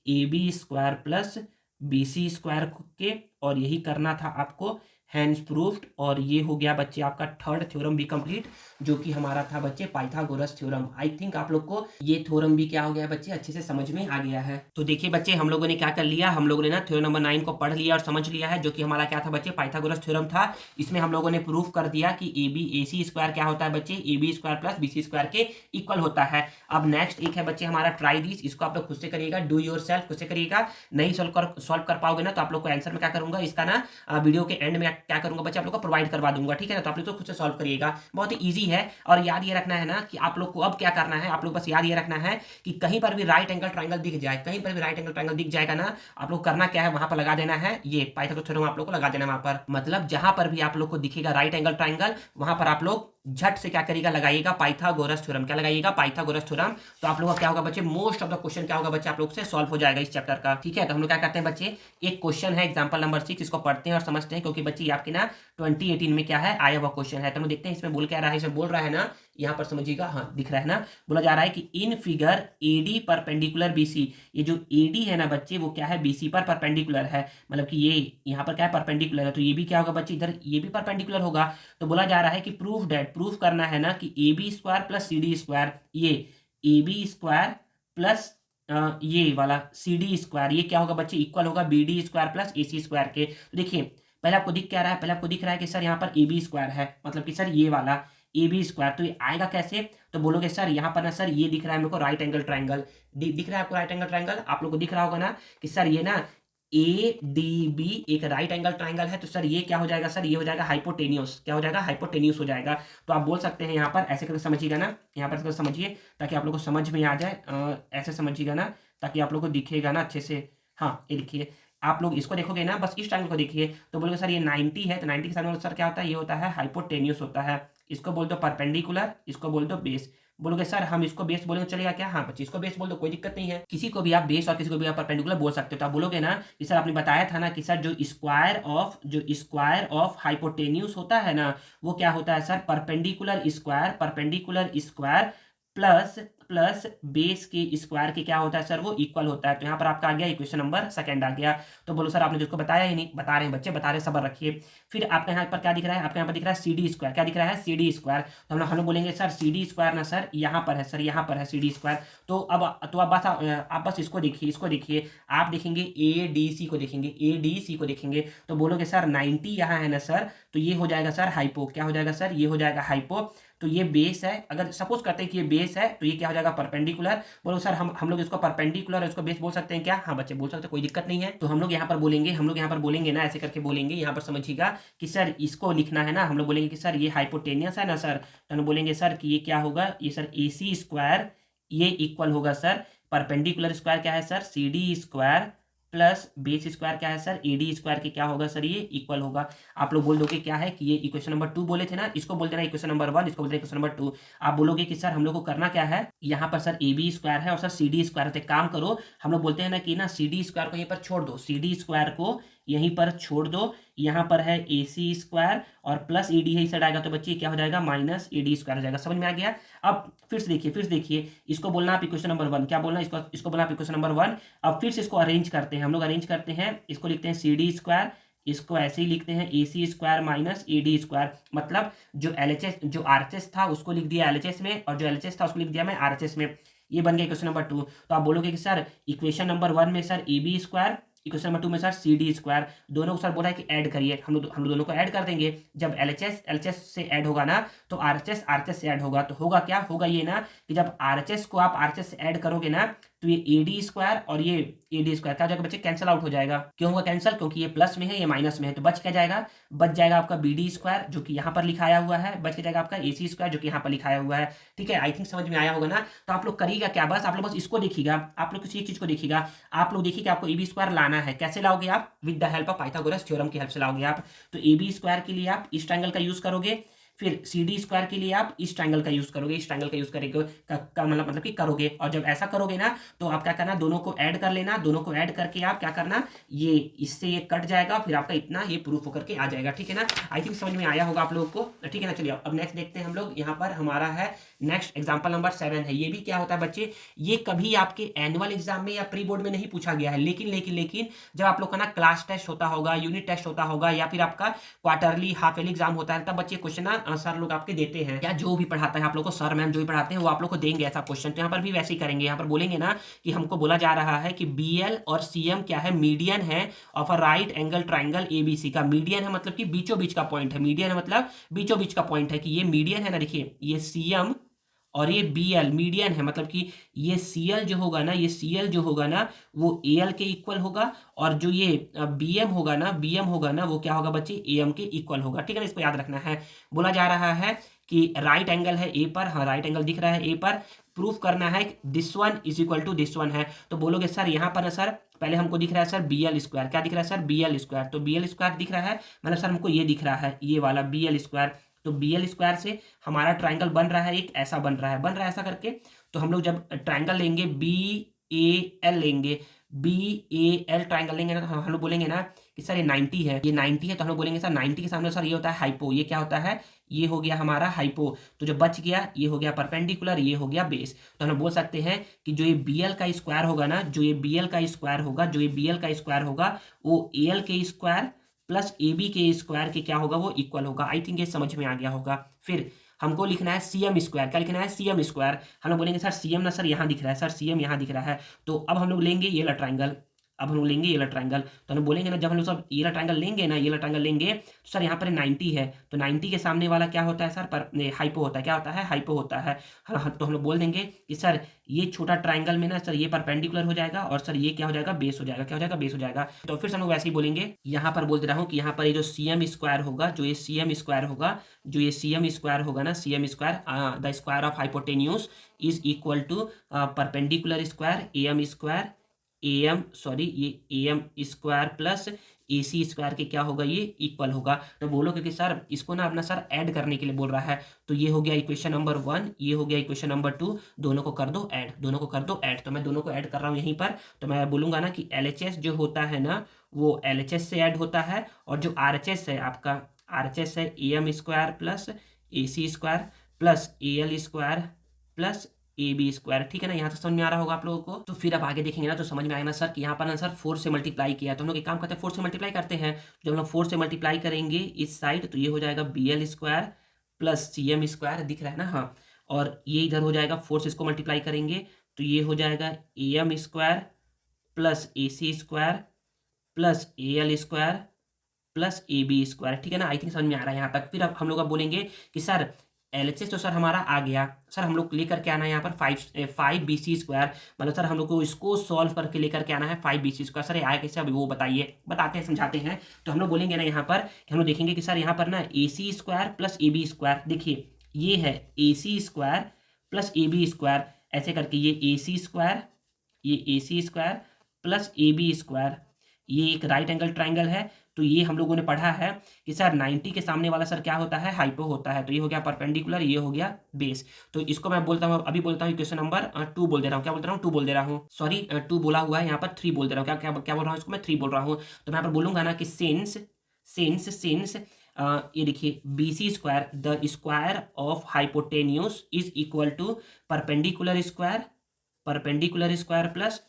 S1: AB square plus BC square के, और यही करना था आपको, हैंड्स प्रूफ्ड। और ये हो गया बच्चे आपका थर्ड थ्योरम भी कंप्लीट, जो कि हमारा था बच्चे पाइथागोरस थ्योरम। आई थिंक आप लोग को ये थ्योरम भी क्या हो गया बच्चे, अच्छे से समझ में आ गया है। तो देखिए बच्चे हम लोगों ने क्या कर लिया, हम लोगों ने ना थ्योरम नंबर 9 को पढ़ लिया और समझ लिया है, जो कि हमारा क्या था बच्चे, पाइथागोरस थ्योरम था। इसमें हम लोगों ने प्रूफ कर दिया कि AC स्क्वायर क्या होता है बच्चे, AB square plus BC square के इक्वल होता है। अब नेक्स्ट एक है बच्चे हमारा ट्राई दिस, इसको आप लोग खुद से करिएगा, डू योर सेल्फ, खुद से करिएगा। नहीं सॉल्व कर पाओगे ना तो आप लोग को आंसर में क्या करूंगा, इसका ना वीडियो के एंड में क्या करूंगा बच्चे, आप लोग को प्रोवाइड करवा दूंगा, ठीक है ना। तो आप लोग तो खुद से सॉल्व करिएगा, बहुत ही इजी है। और याद ये रखना है ना कि आप लोग को अब क्या करना है, आप लोग बस याद ये रखना है कि कहीं पर भी राइट एंगल ट्रायंगल दिख जाए, कहीं पर भी राइट एंगल ट्रायंगल दिख जाएगा ना, आप लोग करना क्या है, वहां पर लगा देना है ये पाइथागोरस थ्योरम, आप लोग को लगा देना है वहां पर। मतलब जहां पर भी आप लोग को दिखेगा राइट एंगल ट्रायंगल, वहां पर आप लोग झट से क्या करिएगा, लगाइएगा पाइथागोरस थ्योरम। क्या लगाइएगा, पाइथागोरस थ्योरम। तो आप लोगों का क्या होगा बच्चे, मोस्ट ऑफ द क्वेश्चन क्या होगा बच्चे, आप लोग से सॉल्व हो जाएगा इस चैप्टर का, ठीक है। तो हम लोग क्या करते हैं बच्चे, एक क्वेश्चन है एग्जांपल नंबर 6, इसको पढ़ते हैं और समझते हैं, क्योंकि बच्चे आपके ना 2018 में क्या है आया हुआ क्वेश्चन है। तो हम देखते हैं इसमें बोल क्या रहा है, इसमें बोल रहा है ना, यहाँ पर समझिएगा, हाँ दिख रहा है ना, बोला जा रहा है कि in figure AD perpendicular BC, ये जो AD है ना बच्चे वो क्या है, BC पर परपेंडिकुलर है, मतलब कि ये यहाँ पर क्या है, परपेंडिकुलर है, तो ये भी क्या होगा बच्चे, इधर ये भी परपेंडिकुलर होगा। तो बोला जा रहा है कि प्रूफ डेट, प्रूफ करना है ना कि AB square plus CD square, ये AB स्क्वायर प्लस ये वाला CD स्क्वायर, ये क्या होगा बच्चे, इक्वल होगा BD square plus AC square के। तो देखिए पहले आपको दिख क्या रहा है, पहले आपको दिख रहा है कि सर यहाँ पर AB स्क्वायर है, मतलब कि सर ये वाला AB स्क्वायर, तो ये आएगा कैसे, तो बोलोगे सर यहाँ पर ना सर ये दिख रहा है मेरे को राइट एंगल ट्रायंगल, दिख रहा है आपको राइट एंगल ट्रायंगल, आप लोग को दिख रहा होगा ना कि सर ये ना ADB एक राइट एंगल ट्रायंगल है, तो सर ये क्या हो जाएगा, सर ये हो जाएगा हाइपोटेन्यूस, क्या हो जाएगा, हाइपोटेन्यूस हो जाएगा। तो आप बोल सकते हैं यहाँ पर ऐसे करके समझिएगा ना, यहाँ पर समझिए ताकि आप लोग को समझ में आ जाए, ऐसे समझिएगा ना ताकि आप लोग को दिखेगा ना अच्छे से। हाँ ये देखिए, आप लोग इसको देखोगे ना, बस इस ट्रायंगल को देखिए, तो बोलोगे सर ये 90 है, तो 90 के सामने सर क्या होता है, ये होता है हाइपोटेन्यूस होता है। इसको बोल दो परपेंडिकुलर, इसको बोल दो बेस। बोलोगे सर हम इसको बेस बोलेंगे चलेगा क्या, हाँ बच्चे इसको बेस बोल दो, कोई दिक्कत नहीं है। किसी को भी आप बेस और किसी को भी आप परपेंडिकुलर बोल सकते हो। तो आप बोलोगे ना कि सर आपने बताया था ना कि सर जो स्क्वायर ऑफ हाइपोटेन्यूस होता है ना, वो क्या होता है sir, perpendicular square plus plus base के स्क्वायर के क्या होता है सर, वो इक्वल होता है। तो यहाँ पर आपका आ गया इक्वेशन नंबर सेकंड आ गया। तो बोलो सर आपने जिसको बताया ही नहीं, बता रहे हैं बच्चे, बता रहे हैं, सबर रखिए। फिर आपके यहाँ पर क्या दिख रहा है, आपके यहाँ पर दिख रहा है सी डी स्क्वायर। क्या दिख रहा है, सी डी स्क्वायर। तो हम लोग बोलेंगे सर सी डी स्क्वायर ना सर यहाँ पर है, सर यहाँ पर है सी डी स्क्वायर। तो आप बस इसको देखिए, इसको देखिए, आप देखेंगे ए डी सी को देखेंगे, ए डी सी को देखेंगे तो बोलोगे सर 90 यहाँ है ना सर, तो ये हो जाएगा सर हाइपो। क्या हो जाएगा सर, ये हो जाएगा हाइपो। तो ये बेस है, अगर सपोज करते हैं कि ये बेस है तो ये क्या हो जाएगा, परपेंडिकुलर। बोलो सर हम लोग इसको परपेंडिकुलर और इसको बेस बोल सकते हैं क्या, हाँ बच्चे बोल सकते हैं, कोई दिक्कत नहीं है। तो हम लोग यहाँ पर बोलेंगे, हम लोग यहाँ पर बोलेंगे ना, ऐसे करके बोलेंगे। यहाँ पर समझिएगा कि सर इसको लिखना है ना, हम लोग बोलेंगे कि सर ये हाइपोटेनियस है ना सर, तो हम बोलेंगे सर कि ये क्या होगा, ये सर ए सी स्क्वायर, ये इक्वल होगा सर परपेंडिकुलर स्क्वायर क्या है sir, C D square plus base square क्या है सर, ए डी स्क्वायर के क्या होगा सर, ये इक्वल होगा। आप लोग बोल दोगे क्या है कि ये इक्वेशन नंबर 2 बोले थे ना, इसको बोलते ना इक्वेशन नंबर 1, इसको बोलते हैं इक्वेशन नंबर 2। आप बोलोगे कि सर हम लोग को करना क्या है, यहाँ पर सर ए बी स्क्वायर है और सर सी डी स्क्वायर है। काम करो, हम लोग बोलते हैं ना कि ना सी डी स्क्वायर को यहीं पर छोड़ दो, सी डी स्क्वायर को यहीं पर छोड़ दो। यहाँ पर है ए सी स्क्वायर और प्लस ए डी है, इस साइड आएगा तो बच्चे क्या हो जाएगा, माइनस ए डी स्क्वायर हो जाएगा। समझ में आ गया। अब फिर से देखिए, फिर से देखिए, इसको बोलना आप इक्वेशन नंबर 1, क्या बोलना इसको बोलना आप इक्वेशन नंबर 1। अब फिर से इसको अरेंज करते हैं, हम लोग अरेंज करते हैं, इसको लिखते हैं सी डी स्क्वायर, इसको ऐसे ही लिखते हैं A C square minus A D square. मतलब जो एल एच एस, जो आर एच एस था उसको लिख दिया एल एच एस में, और जो एल एच एस था उसको लिख दिया मैं आर एच एस में। ये बन गया इक्वेशन नंबर 2। तो आप बोलोगे कि सर इक्वेशन नंबर 1 में sir A B square, equation number 2 में सर सी डी स्क्वायर, दोनों को सर बोला है कि ऐड करिए। हम लोग दोनों को ऐड कर देंगे। जब एल एच एस से ऐड होगा ना तो आर एच एस से ऐड होगा। तो होगा क्या, होगा ये ना कि जब आर एच एस को आप आर एच एस से ऐड करोगे ना तो ये ए डी स्क्वायर और ये ए डी स्क्वायर क्या हो जाएगा बच्चे, कैंसिल आउट हो जाएगा। क्यों होगा कैंसिल, क्योंकि ये प्लस में है ये माइनस में है। तो बच क्या जाएगा, बच जाएगा आपका बी डी स्क्वायर जो कि यहाँ पर लिखाया हुआ है, बच के जाएगा आपका ए सी स्क्वायर जो कि यहाँ पर लिखाया हुआ है। ठीक है, आई थिंक समझ में आया होगा ना। तो आप लोग करिएगा क्या, बस आप लोग बस इसको देखिएगा, आप लोग किसी एक चीज को देखिएगा। आप लोग देखिए कि आपको ए बी स्क्वायर लाना है, कैसे लाओगे आप, with the help of Pythagoras theorem की हेल्प से लाओगे आप। तो ए बी स्क्वायर के लिए आप इस ट्रायंगल का यूज करोगे, फिर सी डी स्क्वायर के लिए आप इस ट्रायंगल का यूज करोगे, इस ट्रायंगल का यूज करेंगे मतलब कि करोगे। और जब ऐसा करोगे ना तो आप क्या करना, दोनों को ऐड कर लेना, दोनों को ऐड करके आप क्या करना, ये इससे ये कट जाएगा, फिर आपका इतना ये प्रूफ होकर के आ जाएगा। ठीक है ना, आई थिंक समझ में आया होगा आप लोगों को। ठीक है ना, चलिए अब नेक्स्ट देखते हैं हम लोग। यहाँ पर हमारा है नेक्स्ट एग्जाम्पल नंबर 7 है। ये भी क्या होता है बच्चे, ये कभी आपके एनुअल एग्जाम में या प्री बोर्ड में नहीं पूछा गया है, लेकिन लेकिन लेकिन जब आप लोग का ना क्लास टेस्ट होता होगा, यूनिट टेस्ट होता होगा, या फिर आपका क्वार्टरली हाफ ईयरली एग्जाम होता है, तब बच्चे क्वेश्चन ना सर लोग आपके देते हैं, या जो भी पढ़ाता है आप लोग को, सर मैम जो भी पढ़ाते हैं वो आप लोग को देंगे ऐसा क्वेश्चन। तो यहाँ पर भी वैसे ही करेंगे। यहाँ पर बोलेंगे ना कि हमको बोला जा रहा है कि बी एल और सी एम क्या है, मीडियन है of a right angle triangle A B C का। मीडियन है मतलब कि बीचों बीच का पॉइंट है, मीडियन है मतलब बीचों बीच का पॉइंट है, कि ये मीडियन है ना, देखिए ये सी एम और ये बी एल मीडियन है, मतलब कि ये सी एल जो होगा ना, ये सी एल जो होगा ना वो ए एल के इक्वल होगा, और जो ये बी एम होगा ना, बी एम होगा ना वो क्या होगा बच्चे, ए एम के इक्वल होगा। ठीक है ना, इसको याद रखना है। बोला जा रहा है कि राइट एंगल है ए पर, हाँ राइट एंगल दिख रहा है ए पर, प्रूफ करना है this one is equal to this one है। तो बोलोगे सर यहाँ पर ना सर पहले हमको दिख रहा है सर बी एल स्क्वायर, क्या दिख रहा है सर, बी एल स्क्वायर। तो बी एल स्क्वायर दिख रहा है, मतलब सर हमको ये दिख रहा है ये वाला बी एल स्क्वायर। तो बी एल स्क्वायर से हमारा ट्राइंगल बन रहा है, एक ऐसा बन रहा है ऐसा करके। तो हम लोग जब ट्राइंगल लेंगे बी ए एल लेंगे, बी ए एल ट्राइंगल लेंगे ना, तो हम लोग बोलेंगे ना कि सर ये 90 है, ये 90 है, तो हम लोग बोलेंगे सर 90 के सामने सर ये होता है हाइपो। ये क्या होता है, ये हो गया हमारा हाइपो। तो जो बच गया ये हो गया परपेंडिकुलर, ये हो गया बेस। तो हम बोल सकते हैं कि जो ये बी एल का स्क्वायर होगा ना, जो ये बी एल का स्क्वायर होगा, जो ये बी एल का स्क्वायर होगा वो ए एल के स्क्वायर प्लस ए बी के स्क्वायर के क्या होगा, वो इक्वल होगा। आई थिंक ये समझ में आ गया होगा। फिर हमको लिखना है सी एम स्क्वायर, क्या लिखना है, सी एम स्क्वायर। हम लोग बोलेंगे सर सी एम ना सर यहाँ दिख रहा है, सर सी एम यहाँ दिख रहा है। तो अब हम लोग लेंगे ये वाला ट्राइंगल, अब हम लोग लेंगे ये वाला ट्राइंगल। तो हम बोलेंगे ना, जब हम लोग सब ये वाला ट्राइंगल लेंगे ना, ये वाला ट्राइंगल लेंगे तो सर यहाँ पर 90 है, तो 90 के सामने वाला क्या होता है सर, पर हाइपो होता है, क्या होता है, हाइपो होता है। हाँ, तो हम लोग बोल देंगे कि सर ये छोटा ट्राइंगल में ना सर ये परपेंडिकुलर हो जाएगा, और सर ये क्या हो जाएगा, बेस हो जाएगा। क्या हो जाएगा, बेस हो जाएगा। तो फिर से हम लोग वैसे ही बोलेंगे, यहाँ पर बोल दे रहा हूँ कि यहाँ पर ये जो सी एम स्क्वायर होगा, जो ये सी एम स्क्वायर होगा, जो ये सी एम स्क्वायर होगा ना, C M square the square of hypotenuse is equal to perpendicular square A M square, ये A M square plus A C square के क्या होगा, ये इक्वल होगा। तो बोलो क्योंकि सर इसको ना अपना सर ऐड करने के लिए बोल रहा है। तो ये हो गया इक्वेशन नंबर 1, ये हो गया इक्वेशन नंबर 2, दोनों को कर दो ऐड, दोनों को कर दो ऐड। तो मैं दोनों को ऐड कर रहा हूँ यहीं पर। तो मैं बोलूँगा ना कि एल एच एस जो होता है ना वो एल एच एस से ऐड होता है, और जो आर एच एस है आपका, आर एच एस है A M square plus A C square plus A L square plus A B square. ठीक है ना, यहाँ तक समझ में आ रहा होगा आप लोगों को। तो फिर अब आगे देखेंगे ना तो समझ में आएगा ना सर कि यहाँ पर ना सर 4 से मल्टीप्लाई किया है, तो हम लोग एक काम करते हैं 4 से मल्टीप्लाई करते हैं। जब हम लोग 4 से मल्टीप्लाई करेंगे इस साइड तो ये हो जाएगा B L square plus C M square, दिख रहा है ना। हाँ, और ये इधर हो जाएगा 4 से इसको मल्टीप्लाई करेंगे तो ये हो जाएगा A M square plus A C square plus A L square plus A B square. ठीक है ना, आई थिंक समझ में आ रहा है यहाँ तक। फिर अब हम लोग अब बोलेंगे कि सर एलएचएस तो सर हमारा आ गया, सर हम लोग लेकर के आना है यहाँ पर 5 बी सी स्क्वायर, मतलब सर हम लोग को इसको सॉल्व करके लेकर के आना है 5 बी सी स्क्वायर। सर ये आया कैसे, अभी वो बताइए, बताते हैं समझाते हैं। तो हम लोग बोलेंगे ना यहाँ पर कि हम लोग देखेंगे कि सर यहाँ पर ना A C square plus A B square, देखिए ये है A C square plus A B square, ऐसे करके ये ए सी स्क्वायर, ये A C square plus A B square, ये एक राइट एंगल ट्राइंगल है। तो ये हम लोगों ने पढ़ा है कि सर 90 के सामने वाला सर क्या होता है, हाइपो होता है। तो ये हो गया परपेंडिकुलर, ये हो गया बेस। तो इसको मैं बोलता हूँ, अभी बोलता हूँ इक्वेशन नंबर 2 बोल दे रहा हूँ। क्या बोल रहा हूँ, 2 बोल दे रहा हूँ, सॉरी 2 बोला हुआ है यहाँ पर, 3 बोल दे रहा हूँ। क्या क्या क्या बोल रहा हूँ, इसको मैं 3 बोल रहा हूँ। तो मैं यहाँ पर बोलूंगा ना कि सिंस सिंस सिंस ये देखिए B C square the square of hypotenuse is equal to perpendicular square plus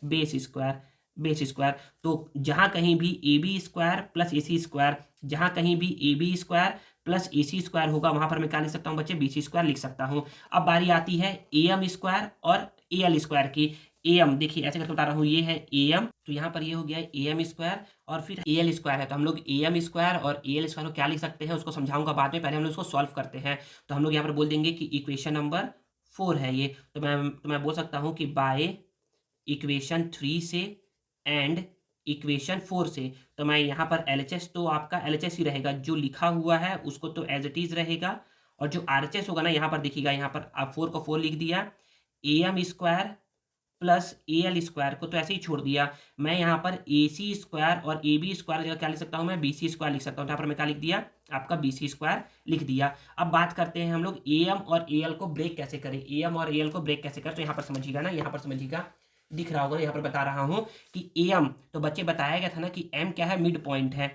S1: base square. तो जहाँ कहीं भी A B square plus A C square, जहाँ कहीं भी A B square plus A C square होगा वहां पर मैं क्या लिख सकता हूँ बच्चे, बी सी स्क्वायर लिख सकता हूँ। अब बारी आती है ए एम स्क्वायर और ए एल स्क्वायर की। ए एम देखिए ऐसे करके बता रहा हूँ, ये है ए एम, तो यहाँ पर ये हो गया ए एम स्क्वायर और फिर ए एल स्क्वायर है। तो हम लोग ए एम स्क्वायर और ए एल स्क्वायर को क्या लिख सकते हैं उसको समझाऊंगा बाद में, पहले हम लोग उसको सॉल्व करते हैं। तो हम लोग यहाँ पर बोल देंगे कि इक्वेशन नंबर 4 है ये। तो मैं बोल सकता हूँ कि बाय इक्वेशन 3 से एंड इक्वेशन 4 से। तो मैं यहाँ पर एलएचएस तो आपका एलएचएस ही रहेगा, जो लिखा हुआ है उसको तो एज इट इज रहेगा, और जो आरएचएस होगा ना यहाँ पर देखिएगा, यहाँ पर आप 4 को 4 लिख दिया, A M square plus A L square को तो ऐसे ही छोड़ दिया। मैं यहाँ पर ए सी स्क्वायर और ए बी स्क्वायर जगह क्या लिख सकता हूँ, मैं बी सी स्क्वायर लिख सकता हूँ। यहाँ पर मैं क्या लिख दिया, आपका बी सी स्क्वायर लिख दिया। अब बात करते हैं हम लोग ए एम और ए एल को ब्रेक कैसे करें, ए एम और ए एल को ब्रेक कैसे करें। तो यहाँ पर समझिएगा ना, यहाँ पर समझिएगा, दिख रहा होगा यहाँ पर बता रहा हूँ कि ए एम, तो बच्चे बताया गया था ना कि एम क्या है, मिड पॉइंट है।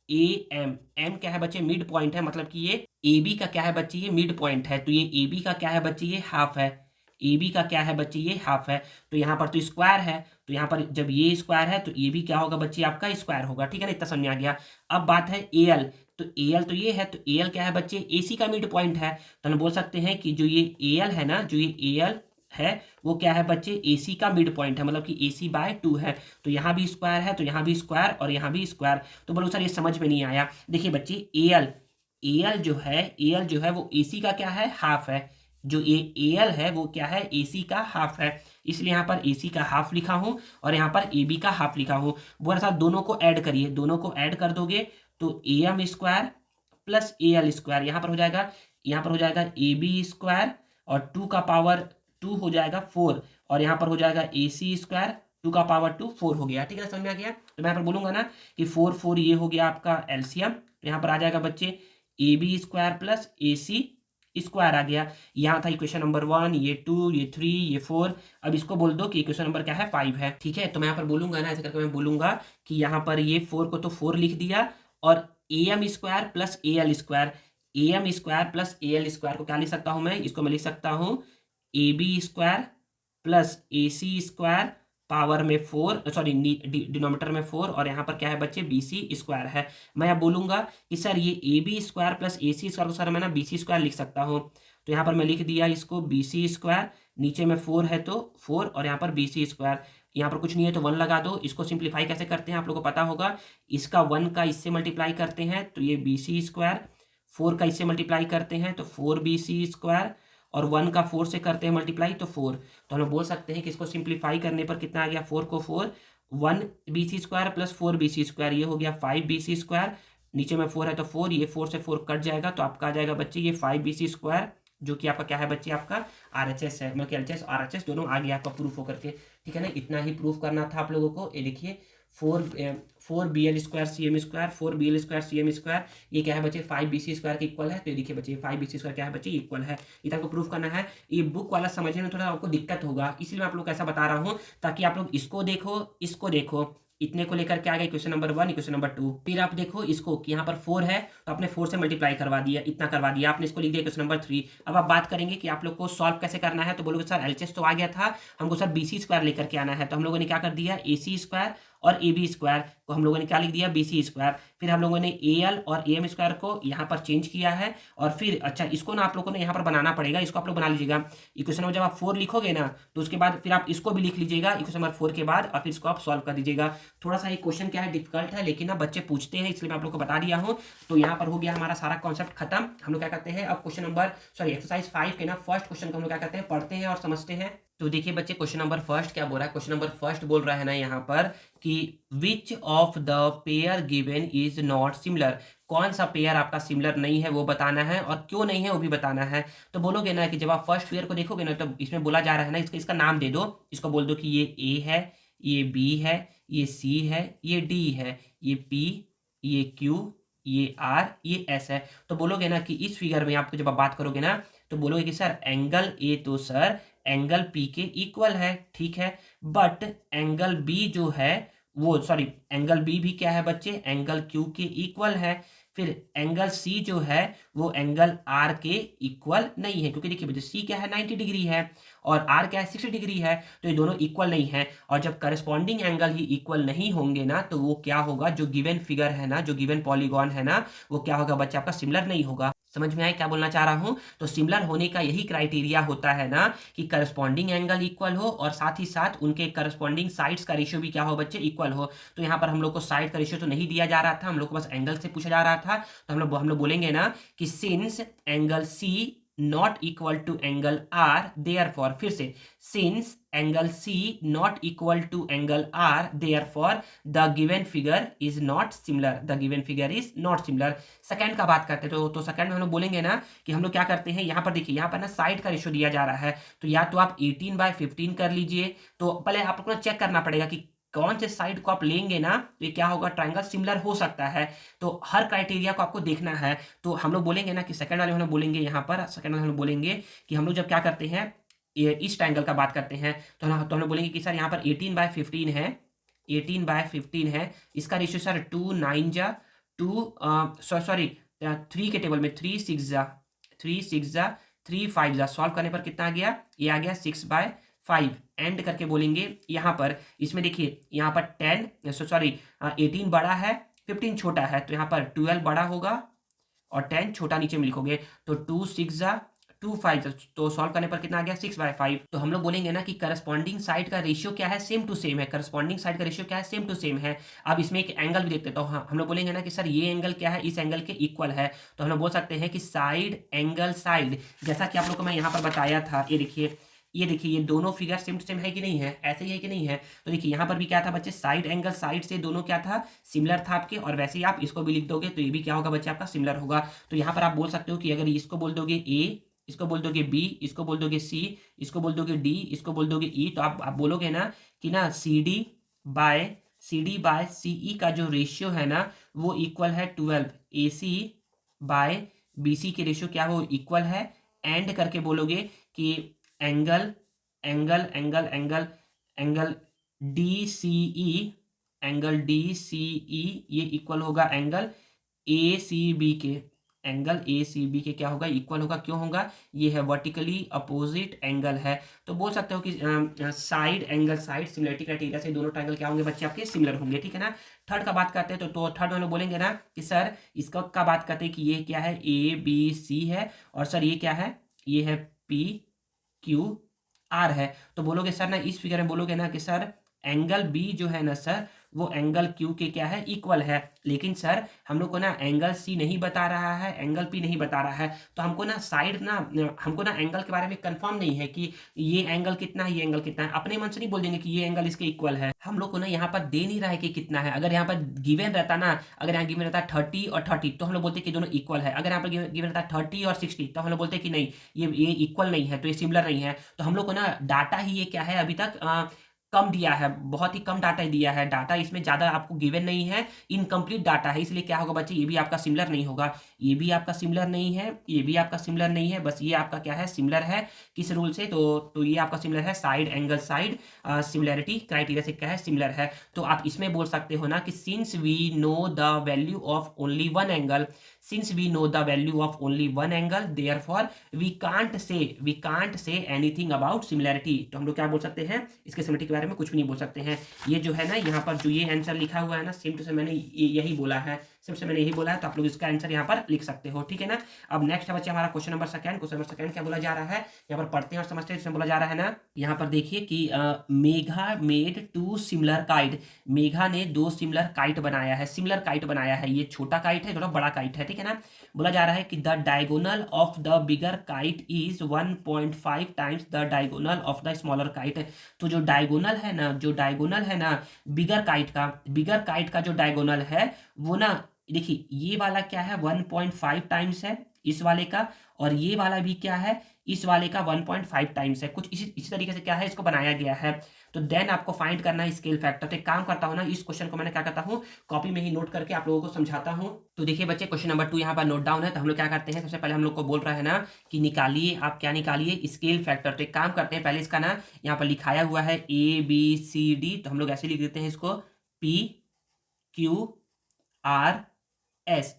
S1: ए एम, एम क्या है बच्चे, मिड पॉइंट है, मतलब कि ये ए बी का क्या है बच्चे, ये मिड पॉइंट है। तो ये ए बी का क्या है बच्चे, ये हाफ है। ए बी का क्या है बच्चे, ये हाफ है। तो यहाँ पर तो स्क्वायर है, तो यहाँ पर जब ये स्क्वायर है तो ए बी क्या होगा बच्चे, आपका स्क्वायर होगा। ठीक है ना, इतना समझ आ गया। अब बात है ए एल, तो ए एल तो ये है, तो ए एल क्या है बच्चे, ए सी का मिड पॉइंट है। तो हम बोल सकते हैं कि जो ये ए एल है ना, जो ये ए एल है वो क्या है बच्चे, ए सी का मिड पॉइंट है, मतलब कि ए सी बाय 2 है। तो यहाँ भी स्क्वायर है, तो यहाँ भी स्क्वायर और यहाँ भी स्क्वायर। तो बोलो सर ये समझ में नहीं आया। देखिए बच्चे ए एल जो है वो ए सी का क्या है, हाफ है। जो ए एल है वो क्या है, ए सी का हाफ है, इसलिए यहाँ पर ए सी का हाफ लिखा हूँ और यहाँ पर ए बी का हाफ लिखा हूँ। बोला साहब दोनों को ऐड करिए, दोनों को ऐड कर दोगे तो A M square plus A L square यहाँ पर हो जाएगा, यहाँ पर हो जाएगा ए बी स्क्वायर और 2 का पावर 2 हो जाएगा 4, और यहाँ पर हो जाएगा ए सी स्क्वायर 2 का पावर 2 4 हो गया। ठीक है, समझ में आ गया। तो मैं यहाँ पर बोलूंगा ना कि 4 4 ये हो गया आपका एलसीएम, तो यहाँ पर आ जाएगा बच्चे A B square plus A C square आ गया। यहाँ था इक्वेशन नंबर 1, ये 2, ये 3, ये 4। अब इसको बोल दो कि इक्वेशन नंबर क्या है, 5 है। ठीक है, तो मैं यहाँ पर बोलूंगा ना, ऐसे करके मैं बोलूंगा कि यहाँ पर ये 4 को तो 4 लिख दिया, और A M square plus A L square, A M square plus A L square को क्या लिख सकता हूँ मैं, इसको मैं लिख सकता हूँ A B square plus A C square power में 4, सॉरी डिनोमीटर में 4, और यहाँ पर क्या है बच्चे, बी सी स्क्वायर है। मैं अब बोलूंगा कि सर ये A B square plus A C square को सर मैं ना बी सी स्क्वायर लिख सकता हूँ। तो यहाँ पर मैं लिख दिया इसको बी सी स्क्वायर, नीचे में 4 है तो 4, और यहाँ पर बी सी स्क्वायर, यहाँ पर कुछ नहीं है तो 1 लगा दो। इसको सिंप्लीफाई कैसे करते हैं आप लोगों को पता होगा, इसका 1 का इससे मल्टीप्लाई करते हैं तो ये बी सी स्क्वायर, 4 का इससे मल्टीप्लाई करते हैं तो 4 बी सी स्क्वायर, और 1 का 4 से करते हैं मल्टीप्लाई तो 4। तो हम लोग बोल सकते हैं कि इसको सिंप्लीफाई करने पर कितना आ गया, 4 को 4, 1 B C square plus 4 B C square, ये हो गया 5 बी सी स्क्वायर, नीचे में 4 है तो 4, ये 4 से 4 कट जाएगा तो आपका आ जाएगा बच्चे ये 5 बी सी स्क्वायर, जो कि आपका क्या है बच्चे, आपका आर एच एस है। मतलब L H S R H S दोनों आ गया आपका प्रूफ होकर के। ठीक है ना, इतना ही प्रूफ करना था आप लोगों को। ये देखिए 4 B L square C M square, 4 B L square C M square, ये क्या है बच्चे 5 बी सी स्क्वायर के इक्वल है। तो ये देखिए बच्चे 5 बी सी स्क्वायर क्या है बच्चे, इक्वल है। इतना आपको प्रूफ करना है। ये बुक वाला समझने में थोड़ा आपको दिक्कत होगा, इसलिए मैं आप लोग को ऐसा बता रहा हूँ ताकि आप लोग इसको देखो, इसको देखो, इतने को लेकर के आ गए इक्वेशन नंबर 1, इक्वेशन नंबर 2। फिर आप देखो इसको कि यहाँ पर 4 है तो आपने 4 से मल्टीप्लाई करवा दिया, इतना करवा दिया आपने, इसको लिख दिया इक्वेशन नंबर 3। अब आप बात करेंगे कि आप लोग को सॉल्व कैसे करना है, तो बोलोगे सर एलएचएस तो आ गया था, हमको सर बीसी स्क्वायर लेकर के आना है। तो हम लोगों ने क्या कर दिया, एसी स्क्वायर और ए बी स्क्वायर को हम लोगों ने क्या लिख दिया, बी सी स्क्वायर। फिर हम लोगों ने ए एल और ए एम स्क्वायर को यहाँ पर चेंज किया है। और फिर अच्छा इसको ना आप लोगों ने यहाँ पर बनाना पड़ेगा, इसको आप लोग बना लीजिएगा। इक्वेशन नंबर जब आप 4 लिखोगे ना तो उसके बाद फिर आप इसको भी लिख लीजिएगा इक्वेशन नंबर 4 के बाद, और फिर इसको आप सॉल्व कर दीजिएगा। थोड़ा सा ये क्वेश्चन क्या है, डिफिकल्ट है, लेकिन ना बच्चे पूछते हैं इसलिए मैं आप लोग को बता दिया हूँ। तो यहाँ पर हो गया हमारा सारा कॉन्सेप्ट खत्म। हम लोग क्या करते हैं अब क्वेश्चन नंबर एक्सरसाइज 5 के ना फर्स्ट क्वेश्चन को हम लोग क्या करते हैं, पढ़ते हैं और समझते हैं। तो देखिए बच्चे क्वेश्चन नंबर फर्स्ट क्या बोल रहा है, क्वेश्चन नंबर फर्स्ट बोल रहा है ना यहाँ पर कि which of the pair given is not similar, कौन सा पेयर आपका सिमिलर नहीं है वो बताना है, और क्यों नहीं है वो भी बताना है। तो बोलोगे ना कि जब आप फर्स्ट पेयर को देखोगे ना तो इसमें बोला जा रहा है ना, इसका नाम दे दो, इसको बोल दो कि ये ए है, ये बी है, ये सी है, ये डी है, ये पी, ये क्यू, ये आर, ये एस है। तो बोलोगे ना कि इस फिगर में आपको जब आप बात करोगे ना तो बोलोगे कि सर एंगल ए तो सर एंगल पी के इक्वल है, ठीक है, बट एंगल बी जो है वो एंगल बी भी क्या है बच्चे, एंगल क्यू के इक्वल है। फिर एंगल सी जो है वो एंगल आर के इक्वल नहीं है, क्योंकि देखिए बच्चे सी क्या है 90 डिग्री है और आर क्या है 60 डिग्री है, तो ये दोनों इक्वल नहीं है। और जब करस्पॉन्डिंग एंगल ही इक्वल नहीं होंगे ना तो वो क्या होगा, जो गिवन फिगर है ना, जो गिवन पॉलीगॉन है ना, वो क्या होगा बच्चे, आपका सिमिलर नहीं होगा। समझ में आए क्या बोलना चाह रहा हूं। तो सिमिलर होने का यही क्राइटेरिया होता है ना कि करस्पॉन्डिंग एंगल इक्वल हो और साथ ही साथ उनके करस्पॉन्डिंग साइड्स का रेशियो भी क्या हो बच्चे, इक्वल हो। तो यहाँ पर हम लोग को साइड का रेशियो तो नहीं दिया जा रहा था, हम लोग को बस एंगल से पूछा जा रहा था। तो हम लोग बोलेंगे ना कि since angle C not equal to angle R therefore, फिर से since angle C not equal to angle R therefore the given figure is not similar, the given figure is not similar. Second का बात करते हैं तो second में हम लोग बोलेंगे ना कि हम लोग क्या करते हैं, यहाँ पर देखिए यहाँ पर ना साइड का रेशियो दिया जा रहा है, तो या तो आप 18/15 कर लीजिए। तो पहले आपको ना चेक करना पड़ेगा कि कौन से साइड को आप लेंगे ना तो ये क्या होगा, ट्रायंगल सिमिलर हो सकता है। तो हर क्राइटेरिया को आपको देखना है। तो हम लोग बोलेंगे ना कि सेकंड वाले हम लोग बोलेंगे, यहाँ पर सेकंड वाले हम लोग बोलेंगे कि हम लोग जब क्या करते हैं, ये इस ट्रायंगल का बात करते हैं तो हम लोग बोलेंगे कि सर यहाँ पर 18/15 है, 18/15 है, इसका रेशियो सर 2 9 जा 2 3 के टेबल में 3 6 जा 3 5 जा, सॉल्व करने पर कितना आ गया, ये आ गया 6/5। एंड करके बोलेंगे यहाँ पर, इसमें देखिए यहाँ पर 18 बड़ा है 15 छोटा है, तो यहाँ पर 12 बड़ा होगा और 10 छोटा नीचे में लिखोगे, तो 2 6 जा 2 5 जा, तो सॉल्व करने पर कितना आ गया 6/5। तो हम लोग बोलेंगे ना कि करस्पॉन्डिंग साइड का रेशियो क्या है, सेम टू सेम है, करस्पॉन्डिंग साइड का रेशियो क्या है, सेम टू सेम है। अब इसमें एक एंगल भी देखते, तो हाँ हम लोग बोलेंगे ना कि सर ये एंगल क्या है, इस एंगल के इक्वल है। तो हम लोग बोल सकते हैं कि साइड एंगल साइड, जैसा कि आप लोग को मैं यहाँ पर बताया था, ये देखिए ये दोनों फिगर सेम टू सेम है कि नहीं है, ऐसे ही है कि नहीं है। तो देखिए यहाँ पर भी क्या था बच्चे, साइड एंगल साइड से दोनों क्या था, सिमिलर था आपके, और वैसे ही आप इसको भी लिख दोगे तो ये भी क्या होगा बच्चे, आपका सिमिलर होगा। तो यहाँ पर आप बोल सकते हो कि अगर इसको बोल दोगे ए, इसको बोल दोगे बी, इसको बोल दोगे सी, इसको बोल दोगे डी, इसको बोल दोगे ई, तो आप बोलोगे ना कि ना सी डी बाय सी ई का जो रेशियो है ना वो इक्वल है 12, ए सी बाय बी सी के रेशियो क्या वो इक्वल है। एंड करके बोलोगे कि angle angle angle angle angle D C E, angle D C E ये इक्वल होगा एंगल ए सी बी के, एंगल ए सी बी के क्या होगा, इक्वल होगा। क्यों होगा, ये है वर्टिकली अपोजिट एंगल है। तो बोल सकते हो कि side angle side similarity criteria से दोनों ट्रायंगल क्या होंगे बच्चे, आपके सिमिलर होंगे, ठीक है ना। थर्ड का बात करते हैं तो थर्ड में लोग बोलेंगे ना कि सर इसका का बात करते हैं कि ये क्या है, ए बी सी है, और सर ये क्या है, ये है पी क्यू आर है। तो बोलोगे सर ना इस फिगर में बोलोगे ना कि सर एंगल बी जो है ना सर वो एंगल क्यू के क्या है, इक्वल है। लेकिन सर हम लोग को ना एंगल सी नहीं बता रहा है, एंगल पी नहीं बता रहा है, तो हमको ना साइड ना हमको ना एंगल के बारे में कंफर्म नहीं है कि ये एंगल कितना है, ये एंगल कितना है। अपने मन से नहीं बोल देंगे कि ये एंगल इसके इक्वल है। हम लोग को ना यहाँ पर दे नहीं रहा है कि कितना है। अगर यहाँ पर गिवन रहता ना, अगर यहाँ गिवन रहता 30 और 30 तो हम लोग बोलते कि दोनों इक्वल है। अगर यहाँ पर गिवन रहता 30 और 60 तो हम लोग बोलते कि नहीं ये इक्वल नहीं है, तो ये सिमिलर नहीं है। तो हम लोग को ना डाटा ही ये क्या है अभी तक कम दिया है, बहुत ही कम डाटा दिया है, डाटा इसमें ज़्यादा आपको गिवन नहीं है, इनकम्प्लीट डाटा है, इसलिए क्या होगा बच्चे, ये भी आपका सिमिलर नहीं होगा, ये भी आपका सिमिलर नहीं है, ये भी आपका सिमिलर नहीं है, बस ये आपका क्या है, सिमिलर है। किस रूल से? तो ये आपका सिमिलर है side angle side similarity criteria से क्या है, सिमिलर है। तो आप इसमें बोल सकते हो ना कि since we know the value of only one angle, since we know the value of only one angle, therefore we can't say anything about similarity. तो हम लोग क्या बोल सकते हैं, इसके सिमिलरिटी के बारे में कुछ भी नहीं बोल सकते हैं। ये जो है ना, यहाँ पर जो ये आंसर लिखा हुआ है ना, सेम टू सेम मैंने यही बोला है, सेम से मैंने यही बोला है, तो आप लोग इसका आंसर यहाँ पर लिख सकते हो, ठीक है ना। अब नेक्स्ट है बच्चे हमारा question number second. Question number second क्या बोला जा रहा है, यहाँ पर पढ़ते हैं और समझते हैं। इसमें बोला जा रहा है ना, यहाँ पर देखिए कि Megha made 2 similar kite, Megha ने 2 सिमिलर काइट बनाया है, सिमिलर काइट बनाया है, ये छोटा काइट है, थोड़ा बड़ा काइट है, ठीक है ना। बोला जा रहा है कि the diagonal of the bigger kite is 1.5 times the diagonal of the smaller kite. तो जो डायगोनल है ना, जो डायगोनल है ना बिगर काइट का जो डायगोनल है वो ना, देखिए ये वाला क्या है, 1.5 टाइम्स है इस वाले का, और ये वाला भी क्या है, इस वाले का 1.5 टाइम्स है, कुछ इसी तरीके से क्या है, इसको बनाया गया है। तो देन आपको फाइंड करना है स्केल फैक्टर। तो एक काम करता हूँ ना, इस क्वेश्चन को मैंने क्या करता हूँ, कॉपी में ही नोट करके आप लोगों को समझाता हूँ। तो देखिए बच्चे, क्वेश्चन नंबर 2 यहाँ पर नोट डाउन है। तो हम लोग क्या करते हैं, सबसे पहले हम लोग को बोल रहा है ना कि निकालिए, आप क्या निकालिए, स्केल फैक्टर। तो एक काम करते हैं, पहले इसका ना यहाँ पर लिखाया हुआ है ABCD, तो हम लोग ऐसे लिख देते हैं इसको, PQRS।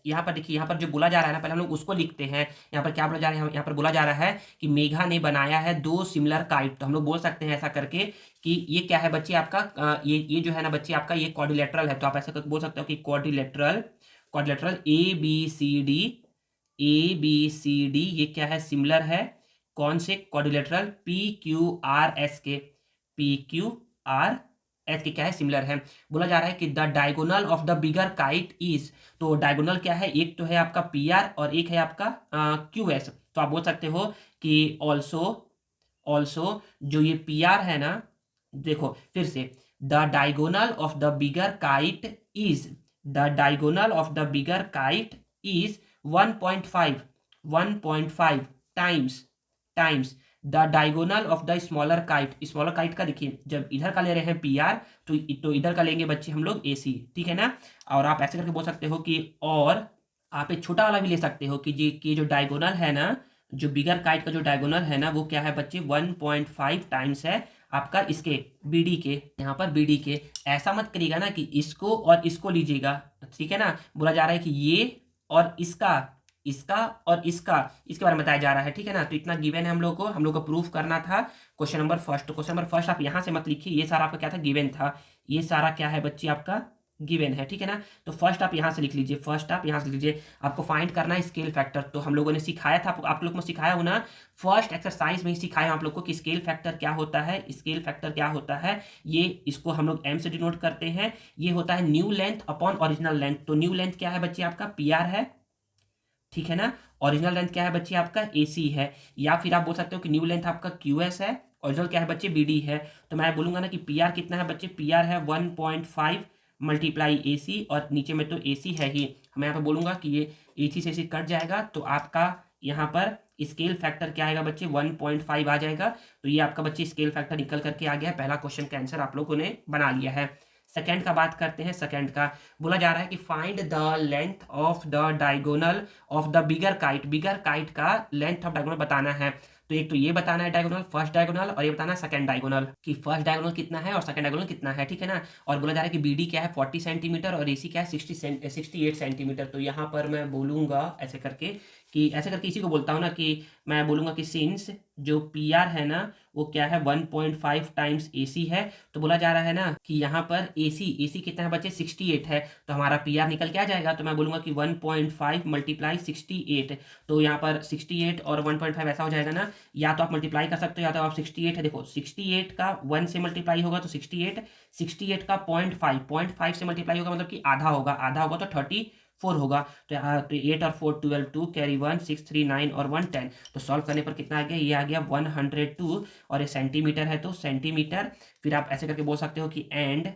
S1: यहाँ पर देखिए, यहाँ पर जो बोला जा रहा है ना, पहले हम लोग उसको लिखते हैं। यहाँ पर क्या बोला जा रहा है, यहाँ पर बोला जा रहा है कि मेघा ने बनाया है 2 सिमिलर काइट। तो हम लोग बोल सकते हैं ऐसा करके कि ये क्या है बच्चे आपका, ये जो है ना बच्चे आपका, ये क्वाड्रिलेटरल है। तो आप ऐसा करके बोल सकते हो कि क्वाड्रिलेटरल ABCD ये क्या है, सिमिलर है, कौन से, क्वाड्रिलेटरल PQRS के, PQRS के क्या है, सिमिलर है। बोला जा रहा है कि the diagonal of the bigger kite is, तो डायगोनल क्या है, एक तो है आपका PR और एक है आपका QS। तो आप बोल सकते हो कि ऑल्सो जो ये PR है ना, देखो फिर से, the diagonal of the bigger kite is, the diagonal of the bigger kite is 1.5 times the diagonal of the smaller kite. Smaller kite का देखिए, जब इधर का ले रहे हैं PR, तो इधर का लेंगे बच्चे हम लोग AC, ठीक है ना। और आप ऐसे करके बोल सकते हो कि, और आप एक छोटा वाला भी ले सकते हो कि जो डायगोनल है ना, जो बिगर काइट का जो डायगोनल है ना, वो क्या है बच्चे, 1.5 टाइम्स है आपका इसके BD के, यहाँ पर BD के। ऐसा मत करिएगा ना कि इसको और इसको लीजिएगा, ठीक है ना। बोला जा रहा है कि ये और इसका और इसके बारे में बताया जा रहा है, ठीक है ना। तो इतना गिवन है हम लोग को प्रूफ करना था क्वेश्चन नंबर फर्स्ट। तो क्वेश्चन नंबर फर्स्ट आप यहाँ से मत लिखिए, ये सारा आपका क्या था, गिवन था, ये सारा क्या है बच्चे आपका गिवन है, ठीक है ना। तो फर्स्ट आप यहाँ से लिख लीजिए, आपको फाइंड करना है स्केल फैक्टर। तो हम लोगों ने सिखाया था, आप लोग को सिखाया हो ना, फर्स्ट एक्सरसाइज में ही सिखाया आप लोग को कि स्केल फैक्टर क्या होता है, ये इसको हम लोग M से डिनोट करते हैं। ये होता है new length upon original length. तो न्यू लेंथ क्या है बच्चे आपका, PR है, ठीक है ना। ओरिजिनल लेंथ क्या है बच्चे आपका, AC है। या फिर आप बोल सकते हो कि न्यू लेंथ आपका QS है, ओरिजिनल क्या है बच्चे, BD है। तो मैं बोलूंगा ना कि PR कितना है बच्चे, PR है 1.5 मल्टीप्लाई AC, और नीचे में तो AC है ही, मैं यहाँ पे बोलूंगा कि ये AC से AC कट जाएगा, तो आपका यहाँ पर स्केल फैक्टर क्या आएगा बच्चे, 1.5 आ जाएगा। तो ये आपका बच्चे स्केल फैक्टर निकल करके आ गया। पहला क्वेश्चन का आंसर आप लोगों ने बना लिया है। सेकंड का बात करते हैं। सेकंड का बोला जा रहा है कि find the length of the diagonal of the bigger kite का लेंथ ऑफ डायगोनल बताना है। तो एक तो ये बताना है डायगोनल, फर्स्ट डायगोनल, और ये बताना है सेकंड डायगोनल, कि फर्स्ट डायगोनल कितना है और सेकंड डायगोनल कितना है, ठीक है ना। और बोला जा रहा है कि BD क्या है 40 सेंटीमीटर और AC क्या है 68 सेंटीमीटर। तो यहाँ पर मैं बोलूँगा ऐसे करके इसी को बोलता हूँ ना, कि मैं बोलूँगा कि सिंस जो PR है ना, वो क्या है 1.5 टाइम्स AC है। तो बोला जा रहा है ना कि यहाँ पर AC कितना है बच्चे, 68 है। तो हमारा PR निकल के आ जाएगा। तो मैं बोलूँगा कि 1.5 मल्टीप्लाई 68। तो यहाँ पर 68 और 1.5 ऐसा हो जाएगा ना, या तो आप मल्टीप्लाई कर सकते हो या तो आप 68 है, देखो 68 का 1 से मल्टीप्लाई होगा तो 68 का 0.5 से मल्टीप्लाई होगा, मतलब कि आधा होगा तो 34 होगा। तो 8 और 4 12, 2 कैरी 1 6 3 9 और 1 10। तो सॉल्व करने पर कितना आ गया, ये आ गया 102, और ये सेंटीमीटर है तो सेंटीमीटर। फिर आप ऐसे करके बोल सकते हो कि एंड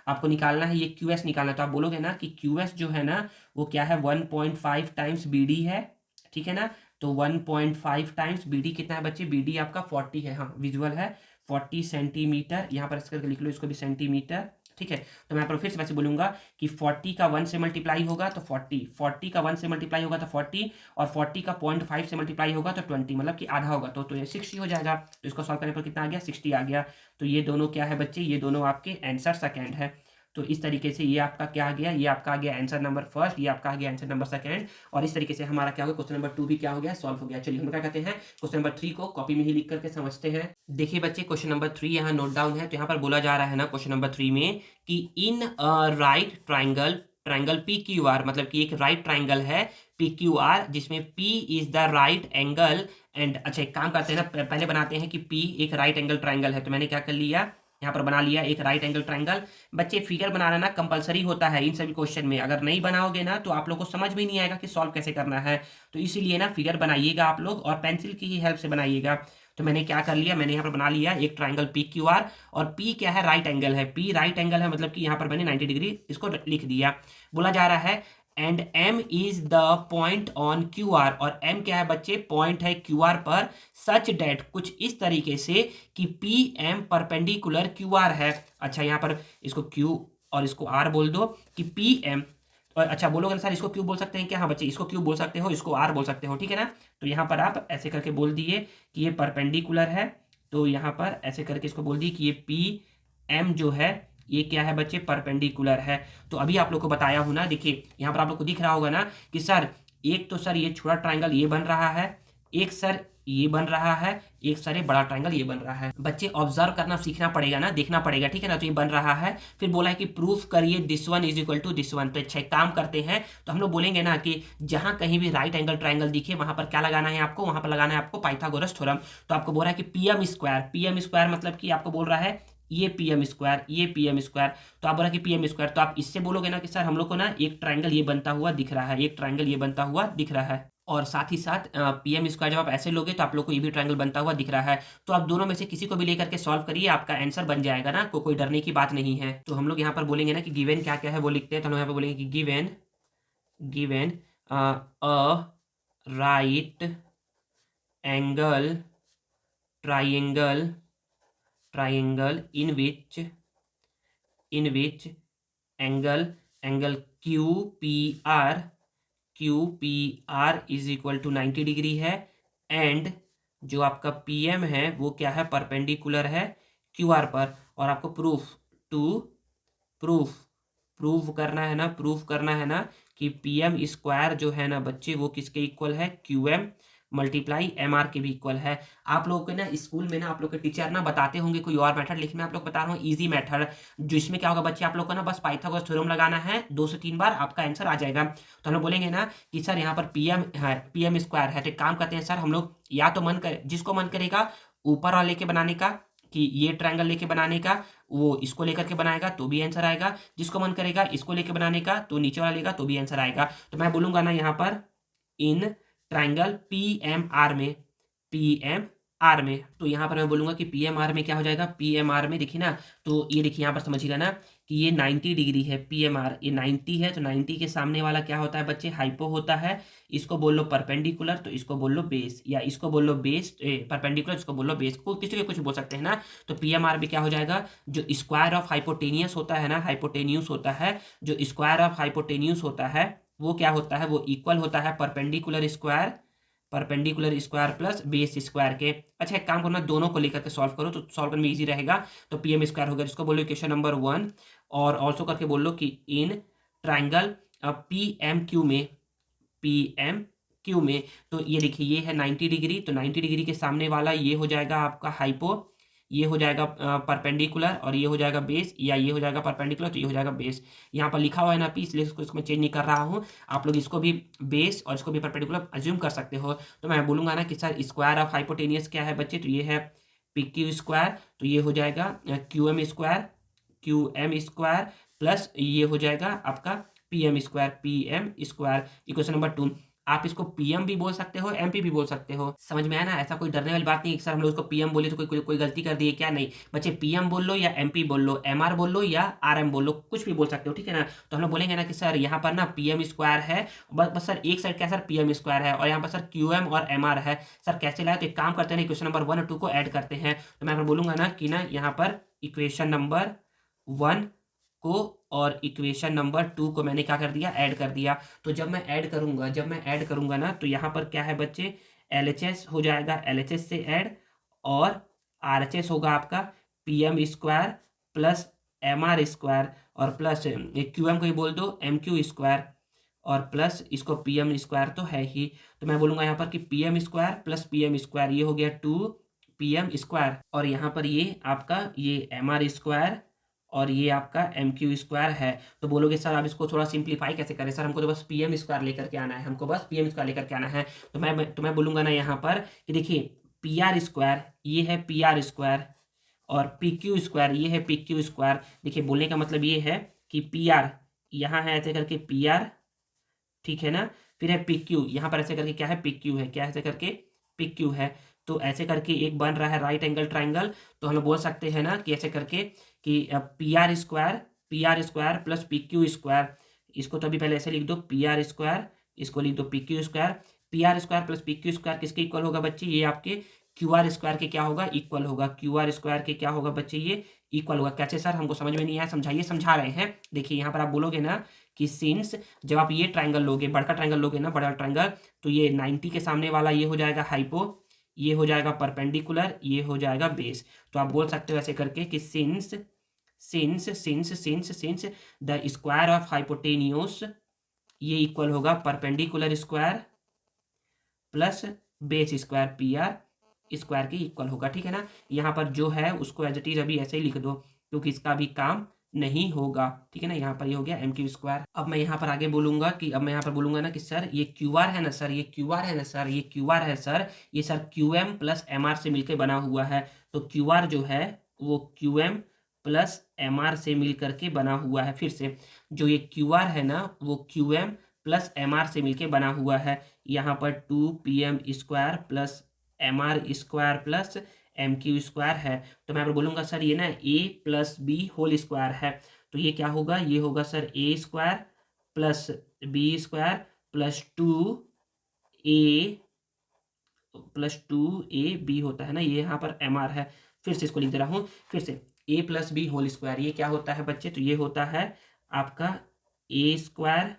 S1: आपको निकालना है, ये QS निकालना है। तो आप बोलोगे ना कि QS जो है ना, वो क्या है 1.5 टाइम्स BD है, ठीक है ना। तो 1.5 टाइम्स BD कितना है बच्चे, BD आपका 40 है, हाँ विजुअल है 40 सेंटीमीटर, यहाँ पर इसका लिख लो इसको भी सेंटीमीटर, ठीक है। तो मैं यहाँ पर फिर से वैसे बोलूँगा कि 40 का 1 से मल्टीप्लाई होगा तो 40 का 1 से मल्टीप्लाई होगा तो 40, और 40 का 0.5 से मल्टीप्लाई होगा तो 20, मतलब कि आधा होगा तो ये 60 हो जाएगा। तो इसको सॉल्व करने पर कितना आ गया, 60 आ गया। तो ये दोनों क्या है बच्चे, ये दोनों आपके आंसर सेकेंड है। तो इस तरीके से ये आपका क्या आ गया, ये आपका आ गया आंसर नंबर फर्स्ट, ये आपका आ गया आंसर नंबर सेकंड, और इस तरीके से हमारा क्या हो गया, क्वेश्चन नंबर 2 भी क्या हो गया, सॉल्व हो गया। चलिए हम क्या कहते हैं, क्वेश्चन नंबर 3 को कॉपी में ही लिख करके समझते हैं। देखिए बच्चे क्वेश्चन नंबर 3 यहाँ नोट डाउन है। तो यहाँ पर बोला जा रहा है ना क्वेश्चन नंबर 3 में कि in right triangle P Q R, मतलब कि एक राइट ट्राइंगल है पी क्यू आर जिसमें P is the right angle and, अच्छा एक काम करते हैं ना, पहले बनाते हैं कि पी एक राइट एंगल ट्राइंगल है। तो मैंने क्या कर लिया, यहाँ पर बना लिया एक राइट एंगल ट्राइंगल। बच्चे फिगर बनाना ना कंपलसरी होता है इन सभी क्वेश्चन में, अगर नहीं बनाओगे ना तो आप लोग को समझ में नहीं आएगा कि सॉल्व कैसे करना है। तो इसीलिए ना फिगर बनाइएगा आप लोग, और पेंसिल की ही हेल्प से बनाइएगा। तो मैंने क्या कर लिया, मैंने यहाँ पर बना लिया एक ट्राइंगल पी क्यू आर, और पी क्या है, राइट एंगल है। पी राइट एंगल है, मतलब कि यहाँ पर मैंने 90 डिग्री इसको लिख दिया। बोला जा रहा है and M is the point on Q R, और M क्या है बच्चे, पॉइंट है क्यू आर पर, सच डेट कुछ इस तरीके से कि P M perpendicular Q R है। अच्छा यहाँ पर इसको Q और इसको R बोल दो कि पी एम, और अच्छा बोलोगे ना सर इसको क्यों बोल सकते हैं क्या, हाँ बच्चे इसको क्यों बोल सकते हो, इसको R बोल सकते हो, ठीक है ना। तो यहाँ पर आप ऐसे करके बोल दिए कि ये परपेंडिकुलर है, तो यहाँ पर ऐसे करके इसको बोल दिए कि ये पी एम जो है ये क्या है बच्चे, परपेंडिकुलर है। तो अभी आप लोग को बताया हूं ना, देखिए यहाँ पर आप लोग को दिख रहा होगा ना कि सर एक तो सर ये छोटा ट्राइंगल ये बन रहा है, एक सर ये बन रहा है, एक सर ये बड़ा ट्राइंगल ये बन रहा है। बच्चे ऑब्जर्व करना सीखना पड़ेगा ना, देखना पड़ेगा, ठीक है ना। तो ये बन रहा है, फिर बोला है कि प्रूफ करिए this one is equal to this one. तो अच्छा एक काम करते हैं, तो हम लोग बोलेंगे ना कि जहां कहीं भी राइट एंगल ट्राइंगल दिखे वहां पर क्या लगाना है आपको, वहां पर लगाना है आपको पाइथागोरस थ्योरम। तो आपको बोल रहा है कि पी एम स्क्वायर मतलब कि आपको बोल रहा है ये पी एम स्क्वायर, ये पी एम स्क्वायर, तो आप बोला कि पी एम स्क्वायर, तो आप इससे बोलोगे ना कि सर हम लोग को ना एक ट्राइंगल ये बनता हुआ दिख रहा है, एक ट्राइंगल ये बनता हुआ दिख रहा है, और साथ ही साथ पी एम स्क्वायर जब आप ऐसे लोगे तो आप लोग को ये भी ट्राइंगल बनता हुआ दिख रहा है। तो आप दोनों में से किसी को भी लेकर के सॉल्व करिए, आपका आंसर बन जाएगा ना, कोई डरने की बात नहीं है। तो हम लोग यहाँ पर बोलेंगे ना कि गिवन क्या क्या है वो लिखते हैं। तो हम यहाँ पर बोलेंगे कि given a right angle triangle in which angle QPR is equal to 90 degree है, एंड जो आपका PM है वो क्या है, परपेंडिकुलर है QR पर, और आपको प्रूफ करना है ना कि PM स्क्वायर जो है ना बच्चे वो किसके इक्वल है, QM मल्टीप्लाई MR के भी इक्वल है। आप लोगों को ना स्कूल में ना आप लोग के टीचर ना बताते होंगे कोई और मेथड, लेकिन मैं आप लोग बता रहा हूँ इजी मेथड, जिसमें क्या होगा बच्चे, आप लोग को ना बस पाइथागोरस थ्योरम लगाना है 2 से 3 बार, आपका आंसर आ जाएगा। तो हम लोग बोलेंगे ना कि सर यहाँ पर PM है, PM स्क्वायर है, तो एक काम करते हैं सर हम लोग, या तो जिसको मन करेगा ऊपर वाले के बनाने का कि ये ट्रायंगल लेके बनाने का, वो इसको लेकर के बनाएगा तो भी आंसर आएगा, जिसको मन करेगा इसको लेके बनाने का तो नीचे वाला लेगा तो भी आंसर आएगा। तो मैं बोलूंगा ना यहाँ पर इन ट्राइंगल पीएमआर में, तो यहाँ पर मैं बोलूंगा कि पीएमआर में क्या हो जाएगा, पीएमआर में देखिए ना, तो ये देखिए यहाँ पर समझिएगा ना कि ये 90 डिग्री है, पीएमआर ये 90 है, तो 90 के सामने वाला क्या होता है बच्चे, हाइपो होता है। इसको बोल लो परपेंडिकुलर, तो इसको बोल लो बेस, या इसको बोल लो बेस परपेंडिकुलर, इसको बोल लो बेस, को किसी को कुछ बोल सकते हैं ना। तो पीएमआर भी क्या हो जाएगा, जो स्क्वायर ऑफ हाइपोटेनियस होता है ना, हाइपोटेन्यूस होता है, जो स्क्वायर ऑफ हाइपोटेन्यूस होता है वो क्या होता है, वो इक्वल होता है perpendicular square plus base square के। अच्छा एक काम करो ना, दोनों को लेकर के सॉल्व करो तो सॉल्व करने में इजी रहेगा। तो पीएम स्क्वायर होगा, जिसको बोलो क्वेश्चन नंबर 1, और ऑल्सो करके बोल लो कि इन ट्राइंगल पीएम क्यू में, तो ये देखिए ये है 90 डिग्री, तो 90 डिग्री के सामने वाला ये हो जाएगा आपका हाइपो, ये हो जाएगा परपेंडिकुलर, और ये हो जाएगा बेस, या ये हो जाएगा परपेंडिकुलर तो ये हो जाएगा बेस। यहाँ पर लिखा हुआ है ना पी, इसलिए इसको मैं चेंज नहीं कर रहा हूँ, आप लोग इसको भी बेस और इसको भी परपेंडिकुलर अज्यूम कर सकते हो। तो मैं बोलूंगा ना कि सर स्क्वायर ऑफ हाइपोटेनियस क्या है बच्चे, तो ये है पी क्यू स्क्वायर, तो ये हो जाएगा क्यू एम स्क्वायर प्लस ये हो जाएगा आपका P M square equation number 2। आप इसको पीएम भी बोल सकते हो, एमपी भी बोल सकते हो। समझ में आया ना? ऐसा कोई डरने वाली बात नहीं है कि सर हम लोग इसको पीएम बोले तो कोई गलती कर दी है क्या? नहीं बच्चे, पीएम बोल लो या एमपी बोल लो, एमआर बोल लो या आरएम बोल लो, कुछ भी बोल सकते हो, ठीक है ना? तो हम लोग बोलेंगे ना कि सर यहाँ पर ना पीएम स्क्वायर है, बस सर एक साइड क्या सर पीएम स्क्वायर है, और यहाँ पर सर क्यूएम और एमआर है। सर कैसे लाए? तो एक काम करते हैं, क्वेश्चन नंबर 1 और 2 को ऐड करते हैं। तो मैं बोलूंगा ना कि ना यहाँ पर इक्वेशन नंबर 1 को और इक्वेशन नंबर 2 को मैंने क्या कर दिया? ऐड कर दिया। तो जब मैं ऐड करूंगा ना, तो यहाँ पर क्या है बच्चे? एलएचएस हो जाएगा, एलएचएस से ऐड, और आरएचएस होगा आपका PM square plus MR square, और प्लस क्यूएम को ही बोल दो एम क्यू स्क्वायर, और प्लस इसको पीएम स्क्वायर तो है ही। तो मैं बोलूंगा यहाँ पर कि PM square plus PM square, ये हो गया 2 पीएम स्क्वायर, और यहाँ पर ये आपका ये एमआर स्क्वायर और ये आपका एम क्यू स्क्वायर है। तो बोलोगे सर आप इसको थोड़ा सिंप्लीफाई कैसे करें? सर हमको तो बस पीएम स्क्वायर लेकर के आना है, हमको बस पीएम स्क्वायर लेकर के आना है। तो मैं बोलूंगा ना यहाँ पर कि देखिए पी आर स्क्वायर ये है पी आर स्क्वायर, और पी क्यू स्क्वायर ये है पी क्यू स्क्वायर। देखिए बोलने का मतलब ये है कि पी आर यहाँ है ऐसे करके पी आर, ठीक है ना? फिर है पी क्यू, यहाँ पर ऐसे करके क्या है? पी क्यू है, क्या ऐसे करके? पी क्यू है। तो ऐसे करके एक बन रहा है राइट एंगल ट्राइंगल। तो हम लोग बोल सकते हैं ना कि ऐसे करके कि P R square plus P Q square, इसको तो अभी पहले ऐसे लिख दो पी आर स्क्वायर, इसको लिख दो P Q square. P R square plus P Q square किसके इक्वल होगा बच्चे? ये आपके क्यू आर स्क्वायर के क्या होगा? इक्वल होगा। क्यू आर स्क्वायर के क्या होगा बच्चे? ये इक्वल होगा। कैसे सर? हमको समझ में नहीं आया, समझाइए। समझा रहे हैं। देखिए यहाँ पर आप बोलोगे ना कि सिंस, जब आप ये ट्राइंगल लोगे, बड़का ट्राइंगल लोगे ना, बड़ा ट्राइंगल, तो ये 90 के सामने वाला ये हो जाएगा हाइपो, ये हो जाएगा परपेंडिकुलर, ये हो जाएगा बेस। तो आप बोल सकते हो ऐसे करके कि since the square of hypotenuse, ये इक्वल होगा perpendicular square plus base square P R square के इक्वल होगा, ठीक है ना? यहाँ पर जो है उसको एज इट इज अभी ऐसे ही लिख दो, क्योंकि इसका भी काम नहीं होगा, ठीक है ना? यहाँ पर ये हो गया एम क्यू स्क्वायर। अब मैं यहाँ पर आगे बोलूंगा कि ना कि सर ये क्यू आर है ना सर, ये क्यू आर है ना सर, ये क्यू आर है सर, ये sir Q M plus M R से मिलकर बना हुआ है। तो क्यू आर जो है वो Q M plus M R से मिल करके बना हुआ है। फिर से जो ये क्यू आर है ना वो Q M plus M R से मिलकर बना हुआ है। यहाँ पर 2 P M square plus M R square plus M Q square है। तो मैं बोलूँगा सर ये ना A plus B whole square है। तो ये क्या होगा? ये होगा sir A square plus B square plus 2 A B होता है ना, ये यहाँ पर एम आर है। फिर से इसको लिख दे रहा हूँ, फिर से ए प्लस बी होल स्क्वायर, ये क्या होता है बच्चे? तो ये होता है आपका A square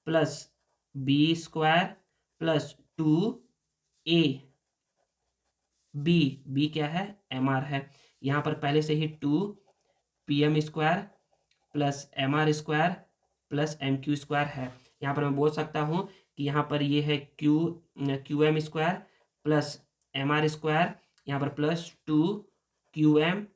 S1: plus B square plus 2 A B क्या है? एम आर है। यहाँ पर पहले से ही 2 P M square plus M R square plus M Q square है। यहाँ पर मैं बोल सकता हूँ कि यहाँ पर ये है Q M square plus M R square, यहाँ पर प्लस 2 क्यू एम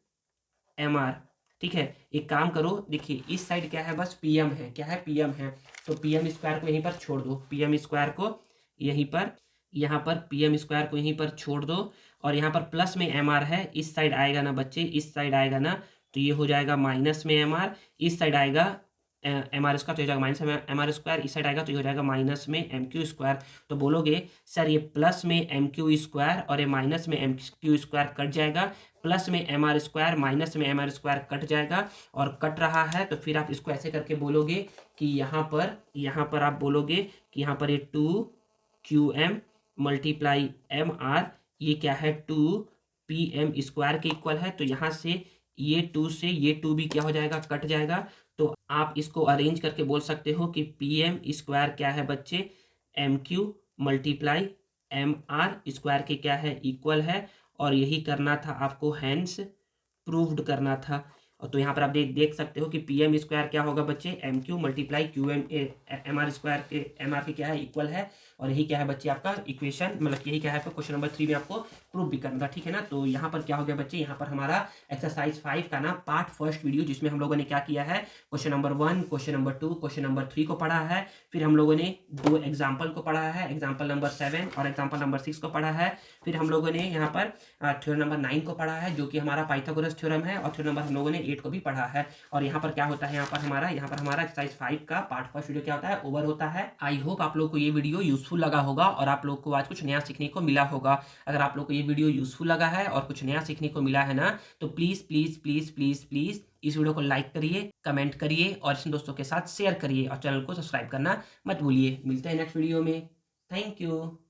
S1: आर, ठीक है? एक काम करो, देखिए इस साइड क्या है? बस पी एम है, क्या है? पी एम है। तो पी एम स्क्वायर को यहीं पर छोड़ दो, पी एम स्क्वायर को यहीं पर, यहाँ पर पी एम स्क्वायर को यहीं पर छोड़ दो, और यहाँ पर प्लस में एम आर है, इस साइड आएगा ना बच्चे, इस साइड आएगा ना, तो ये हो जाएगा माइनस में एम आर, इस साइड आएगा एम आर स्क्वायर, तो हो जाएगा माइनस में एम आर स्क्वायर, इस साइड आएगा तो ये हो जाएगा माइनस में एम क्यू स्क्वायर। तो बोलोगे सर ये प्लस में एम क्यू स्क्वायर और ये माइनस में एम क्यू स्क्वायर कट जाएगा, प्लस में एम आर स्क्वायर माइनस में एम आर स्क्वायर कट जाएगा, और कट रहा है तो फिर आप इसको ऐसे करके बोलोगे कि यहाँ पर आप बोलोगे कि यहाँ पर ये 2 Q M multiply M R, ये क्या है? 2 पी एम स्क्वायर के इक्वल है। तो यहाँ से ये 2 से ये 2 भी क्या हो जाएगा? कट जाएगा। तो आप इसको अरेंज करके बोल सकते हो कि पी एम स्क्वायर क्या है बच्चे? M Q multiply M R square के क्या है? इक्वल है। और यही करना था आपको, हैंस प्रूव्ड करना था। और तो यहाँ पर आप देख सकते हो कि पी एम स्क्वायर क्या होगा बच्चे? M Q multiply Q M R square के एम आर के क्या है? इक्वल है। और यही क्या है बच्चे? आपका इक्वेशन, मतलब यही क्या है आपका क्वेश्चन नंबर 3 में आपको प्रूव भी करना था, ठीक है ना? तो यहाँ पर क्या हो गया बच्चे? यहाँ पर हमारा एक्सरसाइज 5 का ना पार्ट फर्स्ट वीडियो, जिसमें हम लोगों ने क्या किया है? Question number 1, question number 2, question number 3 को पढ़ा है। फिर हम लोगों ने 2 एग्जाम्पल को पढ़ा है, एग्जाम्पल नंबर 7 और एग्जाम्पल नंबर 6 को पढ़ा है। फिर हम लोगों ने यहाँ पर थ्योरम नंबर 9 को पढ़ा है, जो कि हमारा पाइथागोरस थ्योरम है, और थ्योरम नंबर हम लोगों ने 8 को भी पढ़ा है। और यहाँ पर क्या होता है? यहाँ पर हमारा एक्सरसाइज 5 का पार्ट फर्स्ट वीडियो क्या होता है? ओवर होता है। आई होप आप लोग को ये वीडियो यूज यूज़फुल लगा होगा और आप लोग को आज कुछ नया सीखने को मिला होगा। अगर आप लोग को ये वीडियो यूज़फुल लगा है और कुछ नया सीखने को मिला है ना, तो please, please, please, please, please इस वीडियो को लाइक करिए, कमेंट करिए और अपने दोस्तों के साथ शेयर करिए और चैनल को सब्सक्राइब करना मत भूलिए। मिलते हैं नेक्स्ट वीडियो में। Thank you.